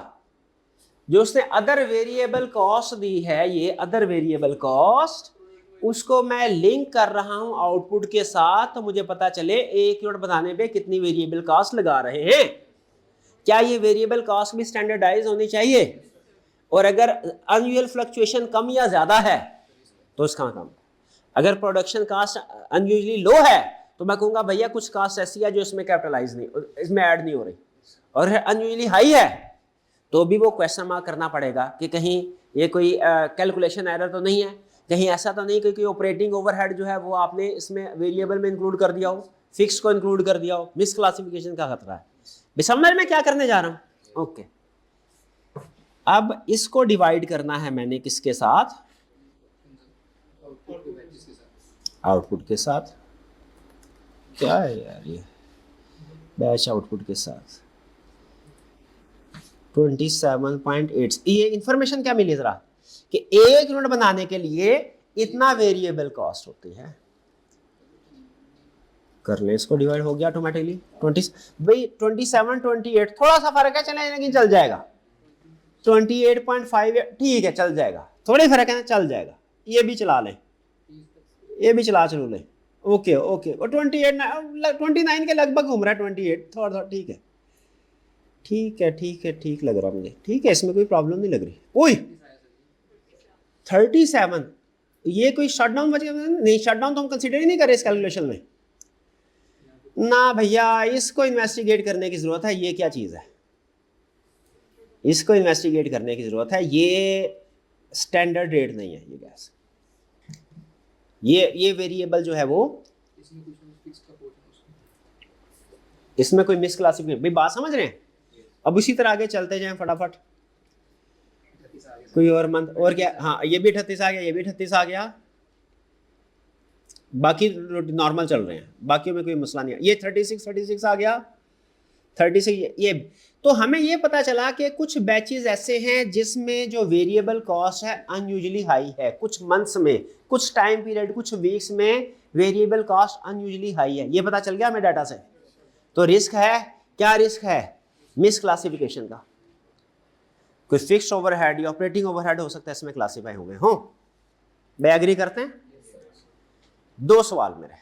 जो उसने अदर वेरिएबल कॉस्ट दी है, ये अदर वेरिएबल कॉस्ट, उसको मैं लिंक कर रहा हूं आउटपुट के साथ, तो मुझे पता चले 1 यूनिट बनाने पे कितनी वेरिएबल कॉस्ट लगा रहे हैं। क्या ये वेरिएबल कॉस्ट भी स्टैंडर्डाइज होनी चाहिए? और अगर अनयूजुअल फ्लक्चुएशन कम या ज्यादा है तो इसका कम, अगर प्रोडक्शन कॉस्ट अनयूजुअली लो है तो मैं कहूँगा भैया कुछ कास्ट ऐसी है जो इसमें कैपिटलाइज नहीं, इसमें ऐड नहीं हो रही, और अनयूजली हाई है तो भी वो क्वेश्चन मार्क करना पड़ेगा कि कहीं ये कोई कैलकुलेशन एरर तो नहीं है, कहीं ऐसा तो नहीं कि ऑपरेटिंग ओवरहेड जो है वो आपने इसमें वेरिएबल में इंक्लूड कर दिया हो, फिक्स को इंक्लूड कर दिया हो, मिस क्लासिफिकेशन का खतरा है। समझ में क्या करने जा रहा हूँ? ओके, अब इसको डिवाइड करना है मैंने किसके साथ? आउटपुट के साथ। क्या है यार ये, बैच आउटपुट के साथ 27.8। ये इंफॉर्मेशन क्या मिली जरा कि एक यूनिट बनाने के लिए इतना वेरिएबल कॉस्ट होती है। कर ले इसको, डिवाइड हो गया ऑटोमेटिकली 20 भाई 27 28 थोड़ा सा फर्क है चले, लेकिन चल जाएगा। 28.5 ठीक है चल जाएगा, थोड़ी फर्क है ना, चल जाएगा। ये भी चला लें, ये भी चला चलो ले। ओके ओके, और 29 के लगभग घूम रहा है, 28 थोड़ा ठीक है, ठीक है ठीक है, ठीक लग रहा मुझे, ठीक है, इसमें कोई प्रॉब्लम नहीं लग रही। ओए 37, ये कोई शटडाउन बच गया नहीं? शटडाउन तो हम कंसीडर ही नहीं कर रहे इस कैलकुलेशन में ना भैया, इसको इन्वेस्टिगेट करने की जरूरत है। ये क्या चीज़ है, इसको इन्वेस्टिगेट करने की जरूरत है। ये स्टैंडर्ड रेट नहीं है ये गैस, ये वेरिएबल जो है वो इसमें कोई मिस क्लासिफिकेशन, भाई बात समझ रहे हैं? अब उसी तरह आगे चलते जाएं फटाफट। कोई और मंथ और क्या? हाँ ये भी 38 आ गया, ये भी 38 आ गया, बाकी नॉर्मल चल रहे हैं, बाकियों में कोई मसला नहीं है। ये 36 आ गया, 36 ये। तो हमें ये पता चला कि कुछ बैचेस ऐसे हैं जिसमें जो वेरिएबल कॉस्ट है अनयूजुअली हाई है, कुछ मंथ्स में, कुछ टाइम पीरियड, कुछ वीक्स में वेरिएबल कॉस्ट अनयूजुअली हाई है। ये पता चल गया हमें डाटा से। तो रिस्क है, क्या रिस्क है? मिस क्लासिफिकेशन का। कोई फिक्स्ड ओवरहेड या ऑपरेटिंग ओवरहेड हो सकता है इसमें क्लासीफाई हो गए हो। मैं एग्री करते हैं? 2 सवाल मेरे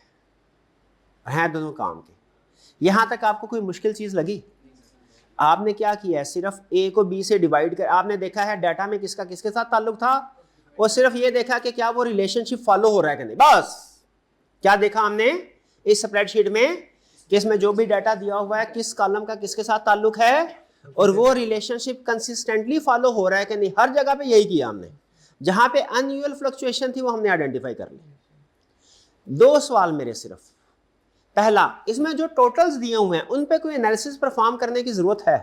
हैं, दोनों काम के। यहां तक आपको कोई मुश्किल चीज लगी? आपने क्या किया है, सिर्फ ए को बी से डिवाइड कर, आपने देखा है डाटा में किसका किसके साथ ताल्लुक था, और सिर्फ ये देखा कि क्या वो रिलेशनशिप फॉलो हो रहा है कि नहीं, बस। क्या देखा हमने इस स्प्रेडशीट में कि इसमें जो भी डाटा दिया हुआ है किस कॉलम का किसके साथ ताल्लुक है, और वो रिलेशनशिप कंसिस्टेंटली फॉलो हो रहा है कि नहीं। हर जगह पे यही किया हमने, जहां पे अनयूजुअल फ्लक्चुएशन थी वो हमने आइडेंटिफाई कर ली। 2 सवाल मेरे सिर्फ। पहला, इसमें जो टोटल्स दिए हुए हैं उन पे कोई एनालिसिस परफॉर्म करने की जरूरत है?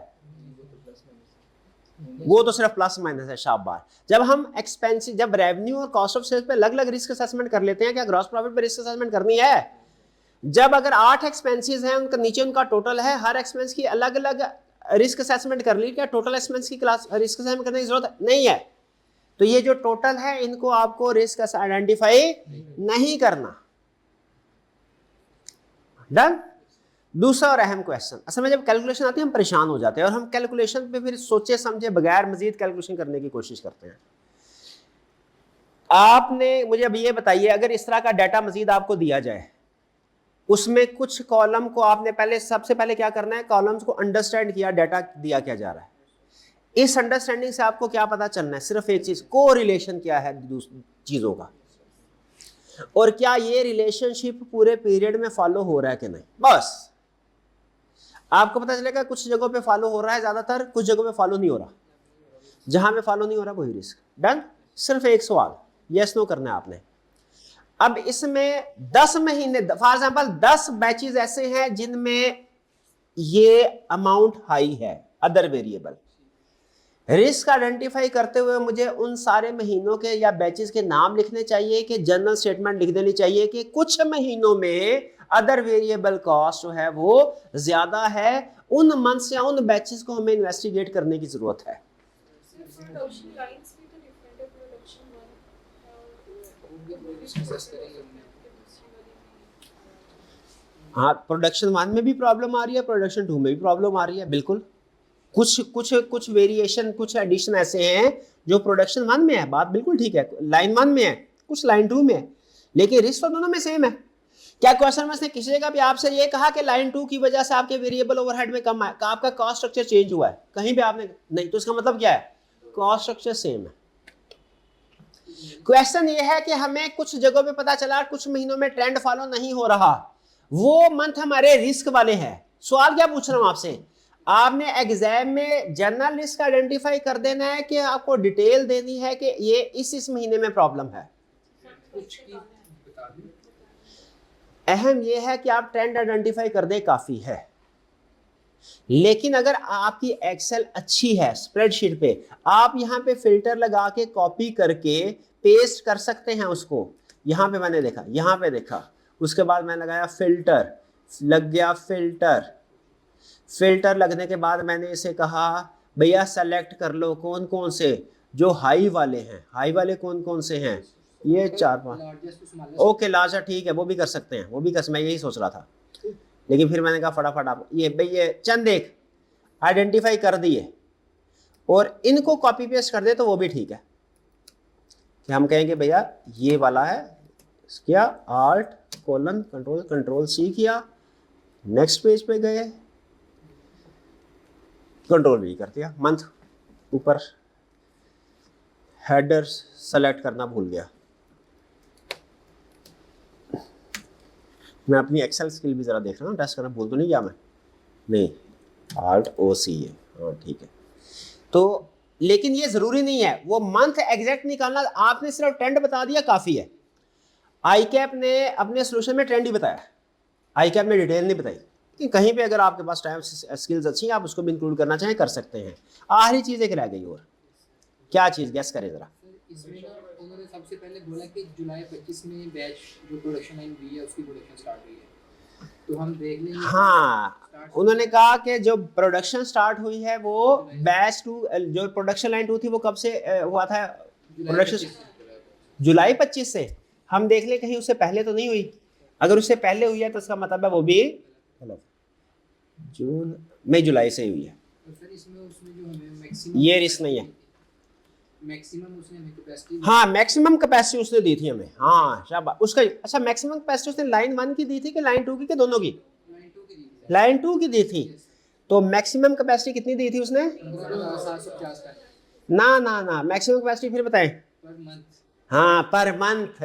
वो तो सिर्फ प्लस माइनस है, शाबाश। जब हम एक्सपेंसिव, जब रेवेन्यू और कॉस्ट ऑफ सेल्स पे अलग अलग रिस्क असेसमेंट कर लेते हैं, क्या ग्रॉस प्रॉफिट पे रिस्क असेसमेंट करनी है? जब अगर 8 एक्सपेंसेस हैं, उनका नीचे उनका टोटल है, हर एक्सपेंस की अलग अलग रिस्क असेसमेंट कर ली, क्या टोटल एक्सपेंस की क्लास रिस्क असेसमेंट करने की जरूरत नहीं है? तो ये जो टोटल है इनको आपको रिस्क आइडेंटिफाई नहीं करना। डन। दूसरा और अहम क्वेश्चन, असल में जब कैलकुलेशन आती है हम परेशान हो जाते हैं, और हम कैलकुलेशन पे फिर सोचे समझे बगैर मजीद कैलकुलेशन करने की कोशिश करते हैं। आपने मुझे अब ये बताइए, अगर इस तरह का डाटा मजीद आपको दिया जाए, उसमें कुछ कॉलम को आपने पहले, सबसे पहले क्या करना है, कॉलम्स को अंडरस्टैंड किया, डाटा दिया क्या जा रहा है। इस अंडरस्टैंडिंग से आपको क्या पता चलना है? सिर्फ एक चीज, कोरिलेशन क्या है चीजों का, और क्या ये रिलेशनशिप पूरे पीरियड में फॉलो हो रहा है कि नहीं। बस आपको पता चलेगा कुछ जगहों पे फॉलो हो रहा है ज्यादातर, कुछ जगहों पे फॉलो नहीं हो रहा। जहां पे फॉलो नहीं हो रहा वही रिस्क। डन। सिर्फ एक सवाल यस नो करना है आपने। अब इसमें 10 महीने, फॉर एग्जांपल 10 बैचेस ऐसे हैं जिनमें ये अमाउंट हाई है, अदर वेरिएबल। रिस्क आइडेंटिफाई करते हुए मुझे उन सारे महीनों के या बैचेस के नाम लिखने चाहिए कि जनरल स्टेटमेंट लिख देनी चाहिए कि कुछ महीनों में अदर वेरिएबल कॉस्ट जो है वो ज्यादा है, उन मंथ्स या उन बैचेस को हमें इन्वेस्टिगेट करने की जरूरत है। हाँ, प्रोडक्शन 1 में भी प्रॉब्लम आ रही है, प्रोडक्शन 2 में भी प्रॉब्लम आ रही है, बिल्कुल। कुछ वेरिएशन, कुछ एडिशन ऐसे हैं जो प्रोडक्शन 1 में है, बात बिल्कुल ठीक है, लाइन 1 में है, कुछ लाइन 2 में है, लेकिन रिस्क तो दोनों में सेम है। क्या क्वेश्चन में से किसी जगह भी आपसे ये कहा कि लाइन 2 की वजह से आपके वेरिएबल ओवरहेड में कम है, आपका कॉस्ट स्ट्रक्चर चेंज हुआ है? कहीं पे आपने नहीं, तो इसका मतलब क्या है? कॉस्ट स्ट्रक्चर सेम है। क्वेश्चन ये है कि हमें कुछ जगहों पे पता चला कुछ महीनों में ट्रेंड फॉलो नहीं हो रहा, वो मंथ हमारे रिस्क वाले हैं। सवाल क्या पूछ रहा हूं आपसे, आपने एग्जाम में जनरल रिस्क आइडेंटिफाई कर देना है कि आपको डिटेल देनी है कि ये इस महीने में प्रॉब्लम है? कुछ की बता दें। अहम यह है कि आप ट्रेंड आइडेंटिफाई कर दें, काफी है। लेकिन अगर आपकी एक्सेल अच्छी है, स्प्रेडशीट पे आप यहां पे फिल्टर लगा के कॉपी करके पेस्ट कर सकते हैं उसको। यहां पे मैंने देखा, यहां पे देखा, उसके बाद मैंने लगाया फिल्टर, लग गया फिल्टर। फिल्टर लगने के बाद मैंने इसे कहा भैया सेलेक्ट कर लो कौन कौन से जो हाई वाले हैं। हाई वाले कौन कौन से हैं? ये 4-5। Largest to smallest. Okay larger, ठीक है, वो भी कर सकते हैं, वो भी कर, मैं यही सोच रहा था। लेकिन फिर मैंने कहा फटाफट आप ये भाई ये चंद एक आइडेंटिफाई कर दिए और इनको कॉपी पेस्ट कर दे तो वो भी ठीक है। कि हम कहेंगे भैया ये वाला है, किया alt colon control control C किया, नेक्स्ट पेज पे गए, कंट्रोल भी कर दिया, मंथ ऊपर, हेडर सेलेक्ट करना भूल गया। मैं अपनी एक्सेल स्किल भी जरा देख रहा हूँ, टेस्ट करना भूल तो नहीं गया मैं? नहीं, आल्ट ओ सी है, हाँ ठीक है। तो लेकिन ये जरूरी नहीं है वो मंथ एग्जैक्ट निकालना, आपने सिर्फ ट्रेंड बता दिया काफी है। आई कैप ने अपने सोल्यूशन में ट्रेंड ही बताया, आई कैप ने डिटेल नहीं बताई। कि कहीं पे अगर आपके पास टाइम स्किल्स अच्छी हैं आप उसको भी इंक्लूड करना चाहें कर सकते हैं। आखिरी चीज एक रह गई, और क्या चीज गैस करें जरा। इसमें ना उन्होंने सबसे पहले बोला कि जुलाई 25 में बैच जो प्रोडक्शन लाइन हुई है उसकी प्रोडक्शन स्टार्ट हुई है, तो हम देख लेंगे। हाँ, उन्होंने कहा कि जो प्रोडक्शन स्टार्ट हुई है वो बैच 2, जो प्रोडक्शन लाइन 2 थी वो कब से हुआ था? प्रोडक्शन जुलाई 25 से। हम देख ले कहीं उससे पहले तो नहीं हुई। अगर उससे पहले हुई है तो इसका मतलब है वो भी मतलब जून मई जुलाई से ही हुई है। तो सर इसमें उसने जो हमें मैक्सिमम ये रिस्क नहीं है। मैक्सिमम उसने हमें कैपेसिटी, हाँ मैक्सिमम कैपेसिटी उसने दी थी हमें, हाँ शाबाश उसका। अच्छा मैक्सिमम कैपेसिटी उसने लाइन 1 की दी थी कि लाइन 2 की, कि दोनों की? लाइन 2 की दी थी। लाइन 2 की दी थी। तो मैक्सिमम कैपेसिटी कितनी दी थी उसने? 15,750 का ना ना ना, मैक्सिमम कैपेसिटी फिर बताएं। Per month. हाँ पर मंथ,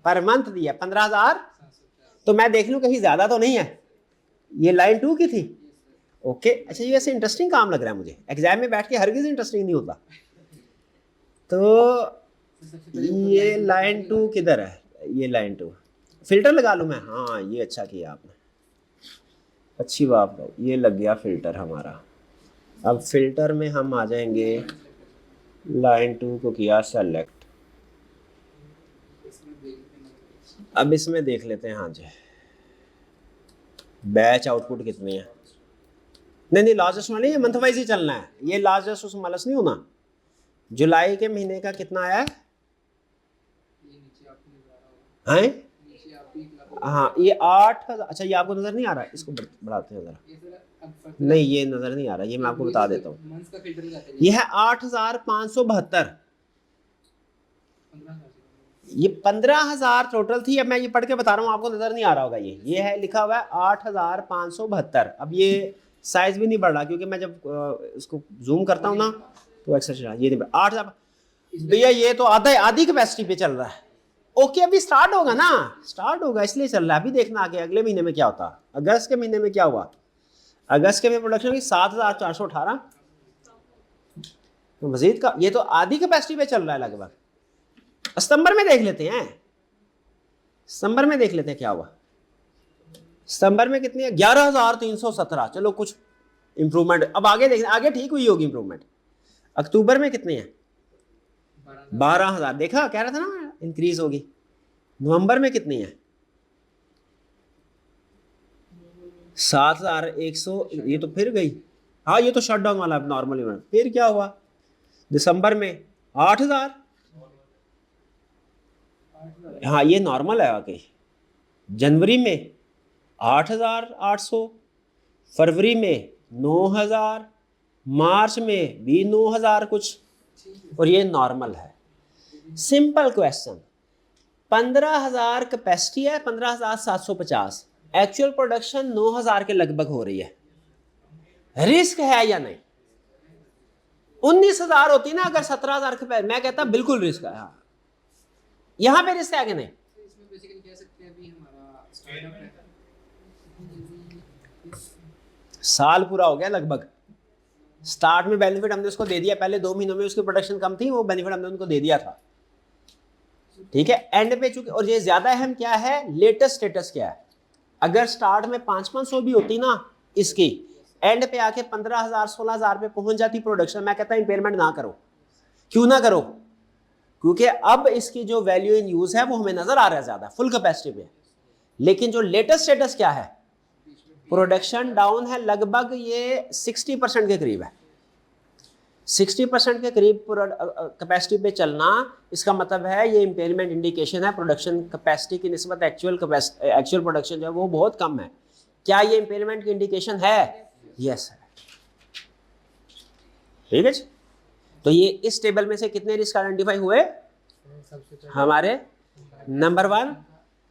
पर मंथ दिया 15,000। तो मैं देख लूं कहीं ज्यादा तो नहीं है। ये लाइन 2 की थी। ओके अच्छा, ये वैसे इंटरेस्टिंग काम लग रहा है मुझे, एग्जाम में बैठ के हरगिज इंटरेस्टिंग नहीं होता। तो ये लाइन 2 किधर है? ये लाइन 2 फिल्टर लगा लूं मैं? हाँ ये अच्छा किया आपने, अच्छी बात है, ये लग गया फिल्टर हमारा। अब फिल्टर में हम आ जाएंगे, लाइन 2 को किया सेलेक्ट। अब इसमें देख लेते हैं, हाँ जी बैच आउटपुट कितने हैं। नहीं लार्जेस्ट वाले, ये मंथ वाइज ही चलना है, ये लार्जेस्ट उसमें मालस नहीं होना। जुलाई के महीने का कितना आया है? हैं? हाँ ये 8,000। अच्छा ये आपको नजर नहीं आ रहा है, इसको बढ़ाते हैं जरा। नहीं ये नजर नहीं आ रहा, ये मैं आपको बता देता हूँ। ये है 8,572। ये 15,000 टोटल थी। अब मैं ये पढ़ के बता रहा हूँ, आपको नजर नहीं आ रहा होगा। ये है लिखा हुआ है 8,572। अब ये साइज भी नहीं बढ़ रहा क्योंकि मैं जब इसको जूम करता हूँ ना तो एक्सेस ये नहीं 8,000 भैया, ये तो आधी कैपेसिटी पे चल रहा है। ओके अभी स्टार्ट होगा ना, स्टार्ट होगा इसलिए चल रहा है। अभी देखना आगे अगले महीने में क्या होता है। अगस्त के महीने में क्या हुआ? अगस्त के में प्रोडक्शन की 7,418। तो मजीद का ये तो आधी कैपेसिटी पे चल रहा है लगभग। सितंबर में देख लेते हैं, सितंबर में देख लेते हैं क्या हुआ। सितंबर में कितनी है? 11,317। चलो कुछ इंप्रूवमेंट, अब आगे देखते, आगे ठीक हुई होगी इंप्रूवमेंट। अक्टूबर में कितनी है? 12,000। देखा कह रहा था ना इंक्रीज होगी। नवंबर में कितनी है? 7,100। ये तो फिर गई, हाँ ये तो शटडाउन वाला नॉर्मल इवेंट। फिर क्या हुआ? दिसंबर में 8,000। हाँ ये नॉर्मल है वाकई। जनवरी में 8,800, फरवरी में 9,000, मार्च में भी 9,000 कुछ, और ये नॉर्मल है। सिंपल क्वेश्चन, 15,000 कैपेसिटी है, 15,750, एक्चुअल प्रोडक्शन 9,000 के लगभग हो रही है। रिस्क है या नहीं? 19,000 होती ना अगर 17,000 कैपेसिटी, मैं कहता बिल्कुल रिस्क है। हाँ यहाँ पे रिस्क है कि नहीं? इसमें बेसिकली कह सकते हैं अभी हमारा स्टार्टअप है साल पूरा हो गया लगभग। स्टार्ट में बेनिफिट हमने उसको दे दिया, पहले 2 महीनों में उसकी प्रोडक्शन कम थी, वो बेनिफिट हमने उनको दे दिया था, ठीक है। एंड पे चूंकि, और ये ज्यादा अहम क्या है, लेटेस्ट स्टेटस क्या है। अगर स्टार्ट में 500-500 भी होती ना इसकी, एंड पे आके 15,000 16,000 पे पहुंच जाती प्रोडक्शन, मैं कहता इंपेयरमेंट ना करो। क्यों ना करो? क्योंकि अब इसकी जो वैल्यू इन यूज है वो हमें नजर आ रहा है ज्यादा फुल कैपेसिटी पे, लेकिन जो लेटेस्ट स्टेटस क्या है, प्रोडक्शन डाउन है लगभग ये 60% के करीब है। 60% के करीब कैपेसिटी पे चलना, इसका मतलब है ये इंपेयरमेंट इंडिकेशन है, प्रोडक्शन कैपेसिटी की निस्बत एक्चुअल प्रोडक्शन जो है वो बहुत कम है। क्या ये इंपेयरमेंट की इंडिकेशन है? यस है, ठीक है जी। तो ये इस टेबल में से कितने रिस्क आइडेंटिफाई हुए? हमारे नंबर 1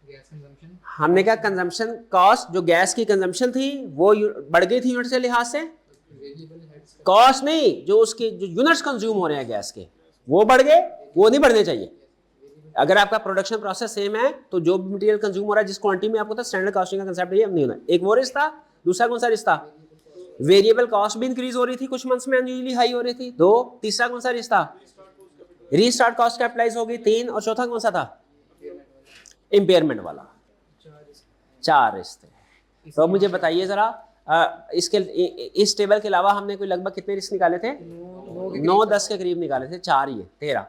गैस कंजम्पशन, हमने कहा कंजम्पशन कॉस्ट, जो गैस की कंजम्पशन थी वो बढ़ गई थी यूनिट के लिहाज से। वेरिएबल हेड्स का कॉस्ट नहीं, जो उसके जो यूनिट्स कंज्यूम हो रहे हैं गैस के वो बढ़ गए, वो नहीं बढ़ने चाहिए। अगर आपका प्रोडक्शन प्रोसेस सेम है तो जो भी मटेरियल कंज्यूम हो रहा है जिस क्वांटिटी में आपको था, स्टैंडर्ड कॉस्टिंग का कंसेप्ट ये नहीं होना। एक वो रिस्क था, दूसरा कौन सा रिस्क था? वेरिएबल कॉस्ट भी इंक्रीज हो रही थी, कुछ मंथ्स में अनयूजुअली हाई हो रही थी। 2, तीसरा कौन सा रिस्क था? रीस्टार्ट कॉस्ट कैपिटलाइज हो गई। 3, और चौथा कौन सा था? इंपेयरमेंट वाला। 4 रिस्क थे। तो अब मुझे बताइए जरा, इसके इस टेबल के अलावा हमने कोई लगभग कितने रिस्क निकाले थे? 9-10 के करीब निकाले थे, 4 ही है, 13।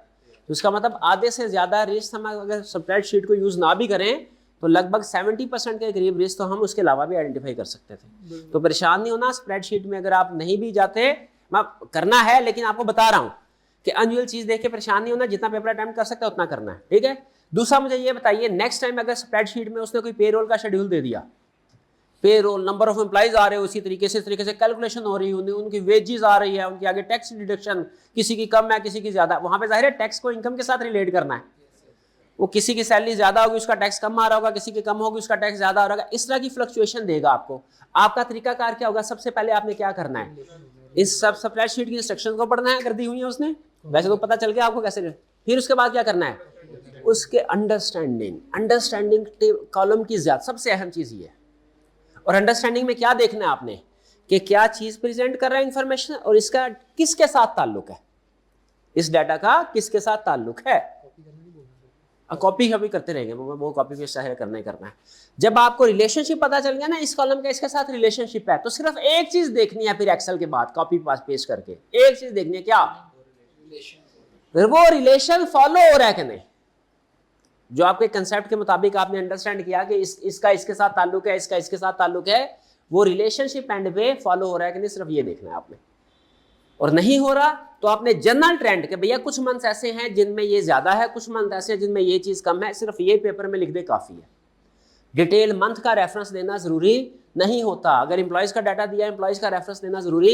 तो इसका मतलब आधे से ज्यादा रिस्क हम अगर स्प्रेडशीट को यूज ना भी करें तो लगभग 70% के करीब रिस्क तो हम उसके अलावा भी आइडेंटिफाई कर सकते थे। तो परेशान नहीं होना, स्प्रेडशीट में अगर आप नहीं भी जाते, मैं करना है लेकिन आपको बता रहा हूं कि अनयूजुअल चीज देख के परेशान नहीं होना, जितना पेपर अटेम्प्ट कर सकता है उतना करना है, ठीक है। दूसरा मुझे ये बताइए, नेक्स्ट टाइम अगर स्प्रेडशीट में उसने कोई पेरोल का शेड्यूल दे दिया, पेरोल नंबर ऑफ एम्प्लॉइज आ रहे हो, इसी तरीके से कैलकुलेशन हो रही है, उनकी वेजेस आ रही है, उनके आगे टैक्स डिडक्शन, किसी की कम है किसी की ज्यादा, वहां पे जाहिर है टैक्स को इनकम के साथ रिलेट करना है। वो किसी की सैलरी ज्यादा होगी उसका टैक्स कम आ रहा होगा, किसी की कम होगी उसका टैक्स ज्यादा आ रहा होगा, इस तरह की फ्लक्चुएशन देगा आपको। आपका तरीकाकार क्या होगा? सबसे पहले आपने क्या करना है, इस सब स्प्रेडशीट की इंस्ट्रक्शन को पढ़ना है, कर दी हुई है उसने, वैसे तो पता चल गया आपको कैसे। फिर उसके बाद क्या करना है, उसके अंडरस्टैंडिंग कॉलम की ज्यादा सबसे अहम चीज ये है। और अंडरस्टैंडिंग में क्या देखना है आपने, कि क्या चीज प्रेजेंट कर रहा है इंफॉर्मेशन, और इसका किसके साथ ताल्लुक है, इस डाटा का किसके साथ ताल्लुक है। कॉपी कभी करते रहेंगे, वो कॉपी पेस्ट चाहे करना ही करना है। जब आपको रिलेशनशिप पता चल गया ना, इस कॉलम का इसके साथ रिलेशनशिप है, तो सिर्फ एक चीज देखनी है फिर एक्सेल के बाद कॉपी पास पेस्ट करके, एक चीज देखनी है, क्या वो रिलेशन फॉलो हो रहा है कि नहीं। जो आपके कंसेप्ट के मुताबिक आपने अंडरस्टैंड किया कि इसका इसके साथ ताल्लुक है, इसका इसके साथ ताल्लुक है, वो रिलेशनशिप एंड पे फॉलो हो रहा है कि नहीं, सिर्फ ये देखना है आपने। और नहीं हो रहा तो आपने जनरल ट्रेंड के भैया कुछ मंथ ऐसे हैं जिनमें ये ज्यादा है, कुछ मंथ ऐसे हैं जिनमें ये चीज कम है, सिर्फ ये पेपर में लिख दे काफी है। डिटेल मंथ का रेफरेंस देना जरूरी नहीं होता। अगर एम्प्लॉयज का डाटा दिया, एम्प्लॉयज का रेफरेंस देना जरूरी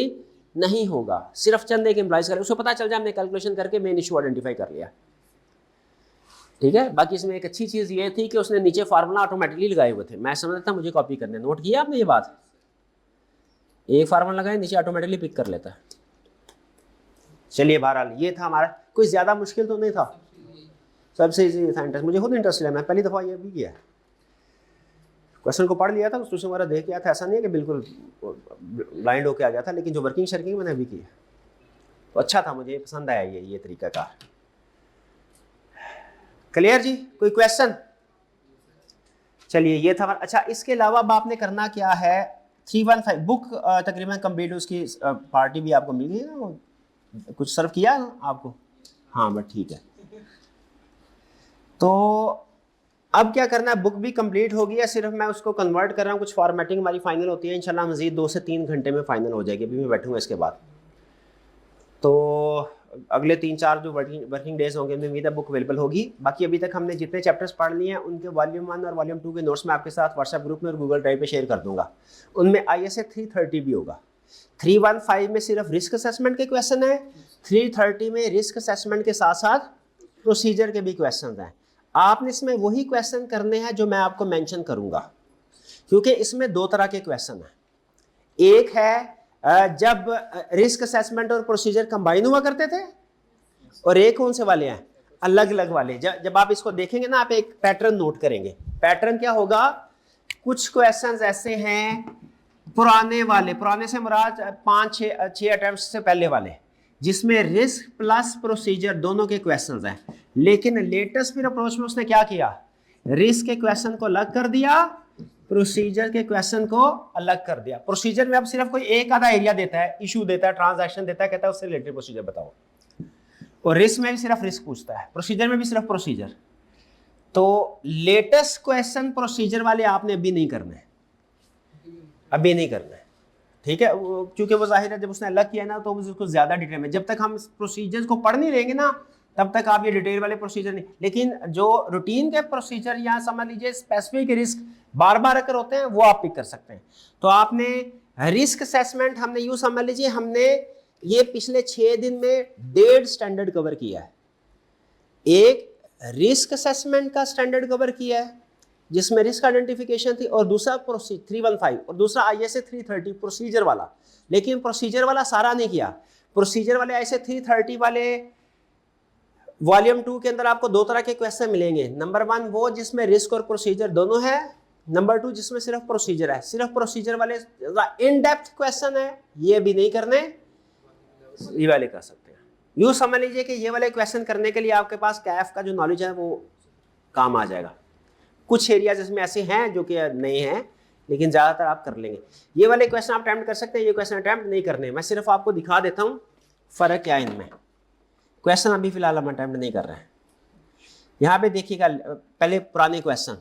नहीं होगा, सिर्फ चंद एक एम्प्लॉयज का, उसको पता चल जाए हमने कैलकुलेशन करके मेन इशू आइडेंटिफाई कर लिया, ठीक है। बाकी इसमें एक अच्छी चीज ये थी कि उसने नीचे फार्मूला ऑटोमेटिकली लगाए हुए थे, मैं समझता था मुझे कॉपी करने, नोट किया आपने ये बात, एक फार्मूला लगाए नीचे ऑटोमेटिकली पिक कर लेता है। चलिए बहरहाल ये था हमारा, कोई ज्यादा मुश्किल तो नहीं था, सबसे इजी था। इंटरेस्ट मुझे खुद इंटरेस्ट लिया, मैं पहली दफा ये भी किया, क्वेश्चन को पढ़ लिया था, क्वेश्चन वगैरह देख के आया था, ऐसा नहीं है कि बिल्कुल ब्लाइंड होके आ गया था, लेकिन जो वर्किंग शर्किंग मैंने अभी किया तो अच्छा था, मुझे पसंद आया ये तरीका का। क्लियर जी, कोई क्वेश्चन? चलिए ये था। अच्छा, इसके अलावा अब आपने करना क्या है, 315 बुक तकरीबन कंप्लीट, उसकी पार्टी भी आपको मिल गई ना, वो कुछ सर्व किया ना आपको? हाँ बस ठीक है। तो अब क्या करना है, बुक भी कंप्लीट हो गई है, सिर्फ मैं उसको कन्वर्ट कर रहा हूँ, कुछ फॉर्मेटिंग हमारी फाइनल होती है इंशाल्लाह, मजीद 2 से 3 घंटे में फाइनल हो जाएगी, अभी मैं बैठूंगा इसके बाद। तो अगले 3-4 जो वर्किंग डेज होंगे उनमें उम्मीद है बुक अवेलेबल होगी। बाकी अभी तक हमने जितने चैप्टर्स पढ़ लिए हैं उनके वॉल्यूम 1 और वॉल्यूम 2 के नोट्स मैं आपके साथ व्हाट्सएप ग्रुप में और गूगल ड्राइव पे शेयर कर दूंगा। उनमें ISA 330 भी होगा। 315 में सिर्फ रिस्क असेसमेंट के क्वेश्चन है, 330 में रिस्क असेसमेंट के साथ साथ प्रोसीजर के भी क्वेश्चन हैं। आपने इसमें वही क्वेश्चन करने हैं जो मैं आपको मेंशन करूंगा, क्योंकि इसमें 2 तरह के क्वेश्चन हैं। एक है जब रिस्क असेसमेंट और प्रोसीजर कंबाइन हुआ करते थे, और एक कौन से वाले हैं, अलग अलग वाले। जब आप इसको देखेंगे ना, आप एक पैटर्न नोट करेंगे। पैटर्न क्या होगा, कुछ क्वेश्चंस ऐसे हैं पुराने से मुराद 5-6 अटेम्प्ट से पहले वाले, जिसमें रिस्क प्लस प्रोसीजर दोनों के क्वेश्चंस हैं। लेकिन लेटेस्ट फिर अप्रोच में उसने क्या किया, रिस्क के क्वेश्चन को अलग कर दिया, प्रोसीजर के क्वेश्चन को अलग कर दिया। प्रोसीजर में अब सिर्फ कोई एक आधा एरिया देता है, इशू देता है, ट्रांजैक्शन देता है, कहता है उससे रिलेटेड प्रोसीजर बताओ। और रिस्क में भी सिर्फ रिस्क पूछता है, प्रोसीजर में भी सिर्फ प्रोसीजर। तो लेटेस्ट क्वेश्चन प्रोसीजर वाले आपने अभी नहीं करने, अभी नहीं करना है, ठीक है, क्योंकि वो जाहिर है जब उसने अलग किया ना तो उसको ज्यादा डिटेल में, जब तक हम प्रोसीजर्स को पढ़ नहीं लेंगे ना तब तक आप ये डिटेल वाले प्रोसीजर नहीं। लेकिन जो रूटीन के प्रोसीजर या समझ लीजिए स्पेसिफिक रिस्क बार बार अगर होते हैं वो आप पिक कर सकते हैं। तो आपने रिस्क असेसमेंट हमने यूं समझ लीजिए, हमने ये पिछले 6 दिन में 1.5 स्टैंडर्ड कवर किया है। एक रिस्क असेसमेंट का स्टैंडर्ड कवर किया है जिसमें रिस्क आइडेंटिफिकेशन थी, और दूसरा 315 और दूसरा ISA 330 प्रोसीजर वाला। लेकिन प्रोसीजर वाला सारा नहीं किया, प्रोसीजर वाले ISA 330 वाले वॉल्यूम 2 के अंदर आपको 2 तरह के क्वेश्चन मिलेंगे। नंबर 1 वो जिसमें रिस्क और प्रोसीजर दोनों है, नंबर 2 जिसमें सिर्फ प्रोसीजर है। सिर्फ प्रोसीजर वाले इन डेप्थ क्वेश्चन है, ये भी नहीं करने, ये वाले कर सकते हैं। यूँ समझ लीजिए कि ये वाले क्वेश्चन करने के लिए आपके पास कैफ का जो नॉलेज है वो काम आ जाएगा। कुछ एरियाज इसमें ऐसे हैं जो कि नए हैं, लेकिन ज़्यादातर आप कर लेंगे। ये वाले क्वेश्चन आप अटैम्प्ट कर सकते हैं, ये क्वेश्चन अटैम्प्ट नहीं करने। मैं सिर्फ आपको दिखा देता हूँ फ़र्क क्या है इनमें। क्वेश्चन अभी फिलहाल हम अटैम्प्ट नहीं कर रहे हैं। यहाँ पे देखिएगा पहले पुराने क्वेश्चन,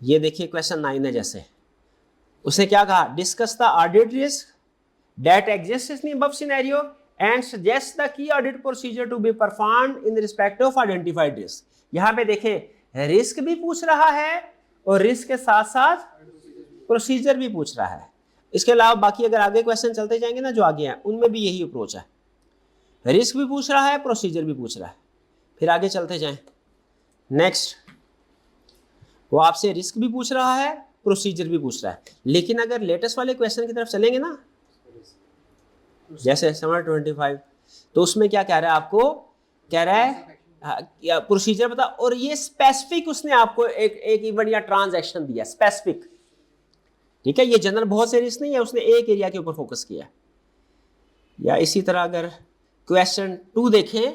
ये देखिए क्वेश्चन 9 है। जैसे उसने क्या कहा, discuss the audit risk that exist in above scenario and suggest the key audit procedure to be performed in respect of identified risk. यहाँ पे देखें रिस्क भी पूछ रहा है और रिस्क के साथ साथ प्रोसीजर भी पूछ रहा है। इसके अलावा बाकी अगर आगे क्वेश्चन चलते जाएंगे ना जो आगे हैं उनमें भी यही अप्रोच है, रिस्क भी पूछ रहा है, प्रोसीजर भी पूछ रहा है। फिर आगे चलते जाएं, नेक्स्ट वो आपसे रिस्क भी पूछ रहा है, प्रोसीजर भी पूछ रहा है। लेकिन अगर लेटेस्ट वाले क्वेश्चन की तरफ चलेंगे ना, जैसे समर 25, तो उसमें क्या कह रहा है, आपको कह रहा है प्रोसीजर बता, और ये स्पेसिफिक उसने आपको एक इवेंट या ट्रांजैक्शन दिया स्पेसिफिक, ठीक है। ये जनरल बहुत से रिस्क नहीं है, उसने एक एरिया के ऊपर फोकस किया। या इसी तरह अगर क्वेश्चन 2 देखें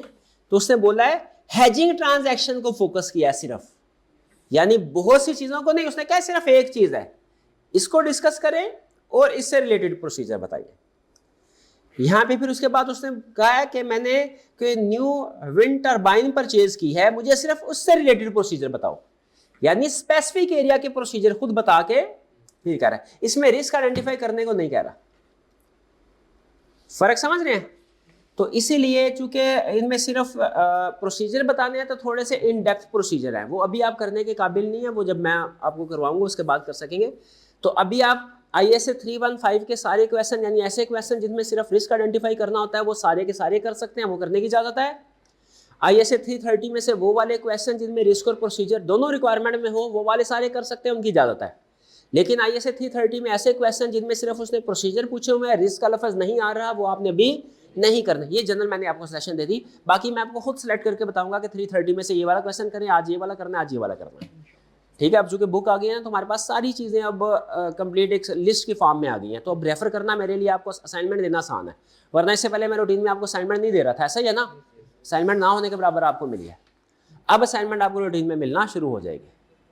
तो उसने बोला है हेजिंग ट्रांजैक्शन को फोकस किया सिर्फ, यानी बहुत सी चीजों को नहीं, उसने कहा सिर्फ एक चीज है, इसको डिस्कस करें और इससे रिलेटेड प्रोसीजर बताइए। यहाँ पे फिर उसके बाद उसने कहा है कि मैंने कोई न्यू विंड टरबाइन परचेज की है, मुझे सिर्फ उससे रिलेटेड प्रोसीजर बताओ, यानी स्पेसिफिक एरिया के प्रोसीजर खुद बता के फिर कह रहा है। इसमें रिस्क आइडेंटिफाई करने को नहीं कह रहा। फर्क समझ रहे हैं? तो इसीलिए चूंकि इनमें सिर्फ प्रोसीजर बताने हैं तो थोड़े से इन डेप्थ प्रोसीजर हैं, वो अभी आप करने के काबिल नहीं है, वो जब मैं आपको करवाऊंगा उसके बाद कर सकेंगे। तो अभी आप ISA 315 के सारे क्वेश्चन, यानी ऐसे क्वेश्चन जिनमें सिर्फ रिस्क आइडेंटिफाई करना होता है, वो सारे के सारे कर सकते हैं, वो करने की इजाजत है। ISA 330 में से वो वाले क्वेश्चन जिनमें रिस्क और प्रोसीजर दोनों रिक्वायरमेंट में हो, वो वाले सारे कर सकते हैं, उनकी इजाजत है। लेकिन ISA 330 में ऐसे क्वेश्चन जिनमें सिर्फ उसने प्रोसीजर पूछे हुए हैं, रिस्क का लफ्ज नहीं आ रहा, वो आपने भी नहीं करना। ये जनरल मैंने आपको सेशन दे दी, बाकी मैं आपको खुद सेलेक्ट करके बताऊंगा कि 330 में से ये वाला क्वेश्चन करें, आज ये वाला करना है, आज ये वाला करना है, ठीक है। अब चूंकि बुक आ गई है तो हमारे पास सारी चीज़ें अब कंप्लीट एक लिस्ट की फॉर्म में आ गई हैं, तो अब रेफर करना मेरे लिए आपको असाइनमेंट देना आसान है, वरना इससे पहले मैं रूटीन में आपको असाइनमेंट नहीं दे रहा था, ऐसा ही है ना। असाइनमेंट ना होने के बराबर आपको मिली है, अब असाइनमेंट आपको रूटीन में मिलना शुरू हो जाएगी,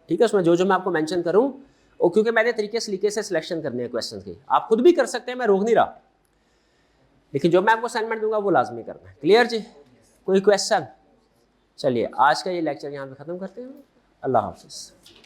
ठीक है। उसमें जो जो मैं आपको मेंशन करूँ, और क्योंकि मैंने तरीके से सिलेक्शन करनी है क्वेश्चन की, आप खुद भी कर सकते हैं, मैं रोक नहीं रहा, लेकिन जो मैं आपको असाइनमेंट दूंगा वो लाजमी करना है। क्लियर जी? कोई क्वेश्चन? चलिए आज का ये लेक्चर यहाँ पे ख़त्म करते हैं। अल्लाह हाफिज़।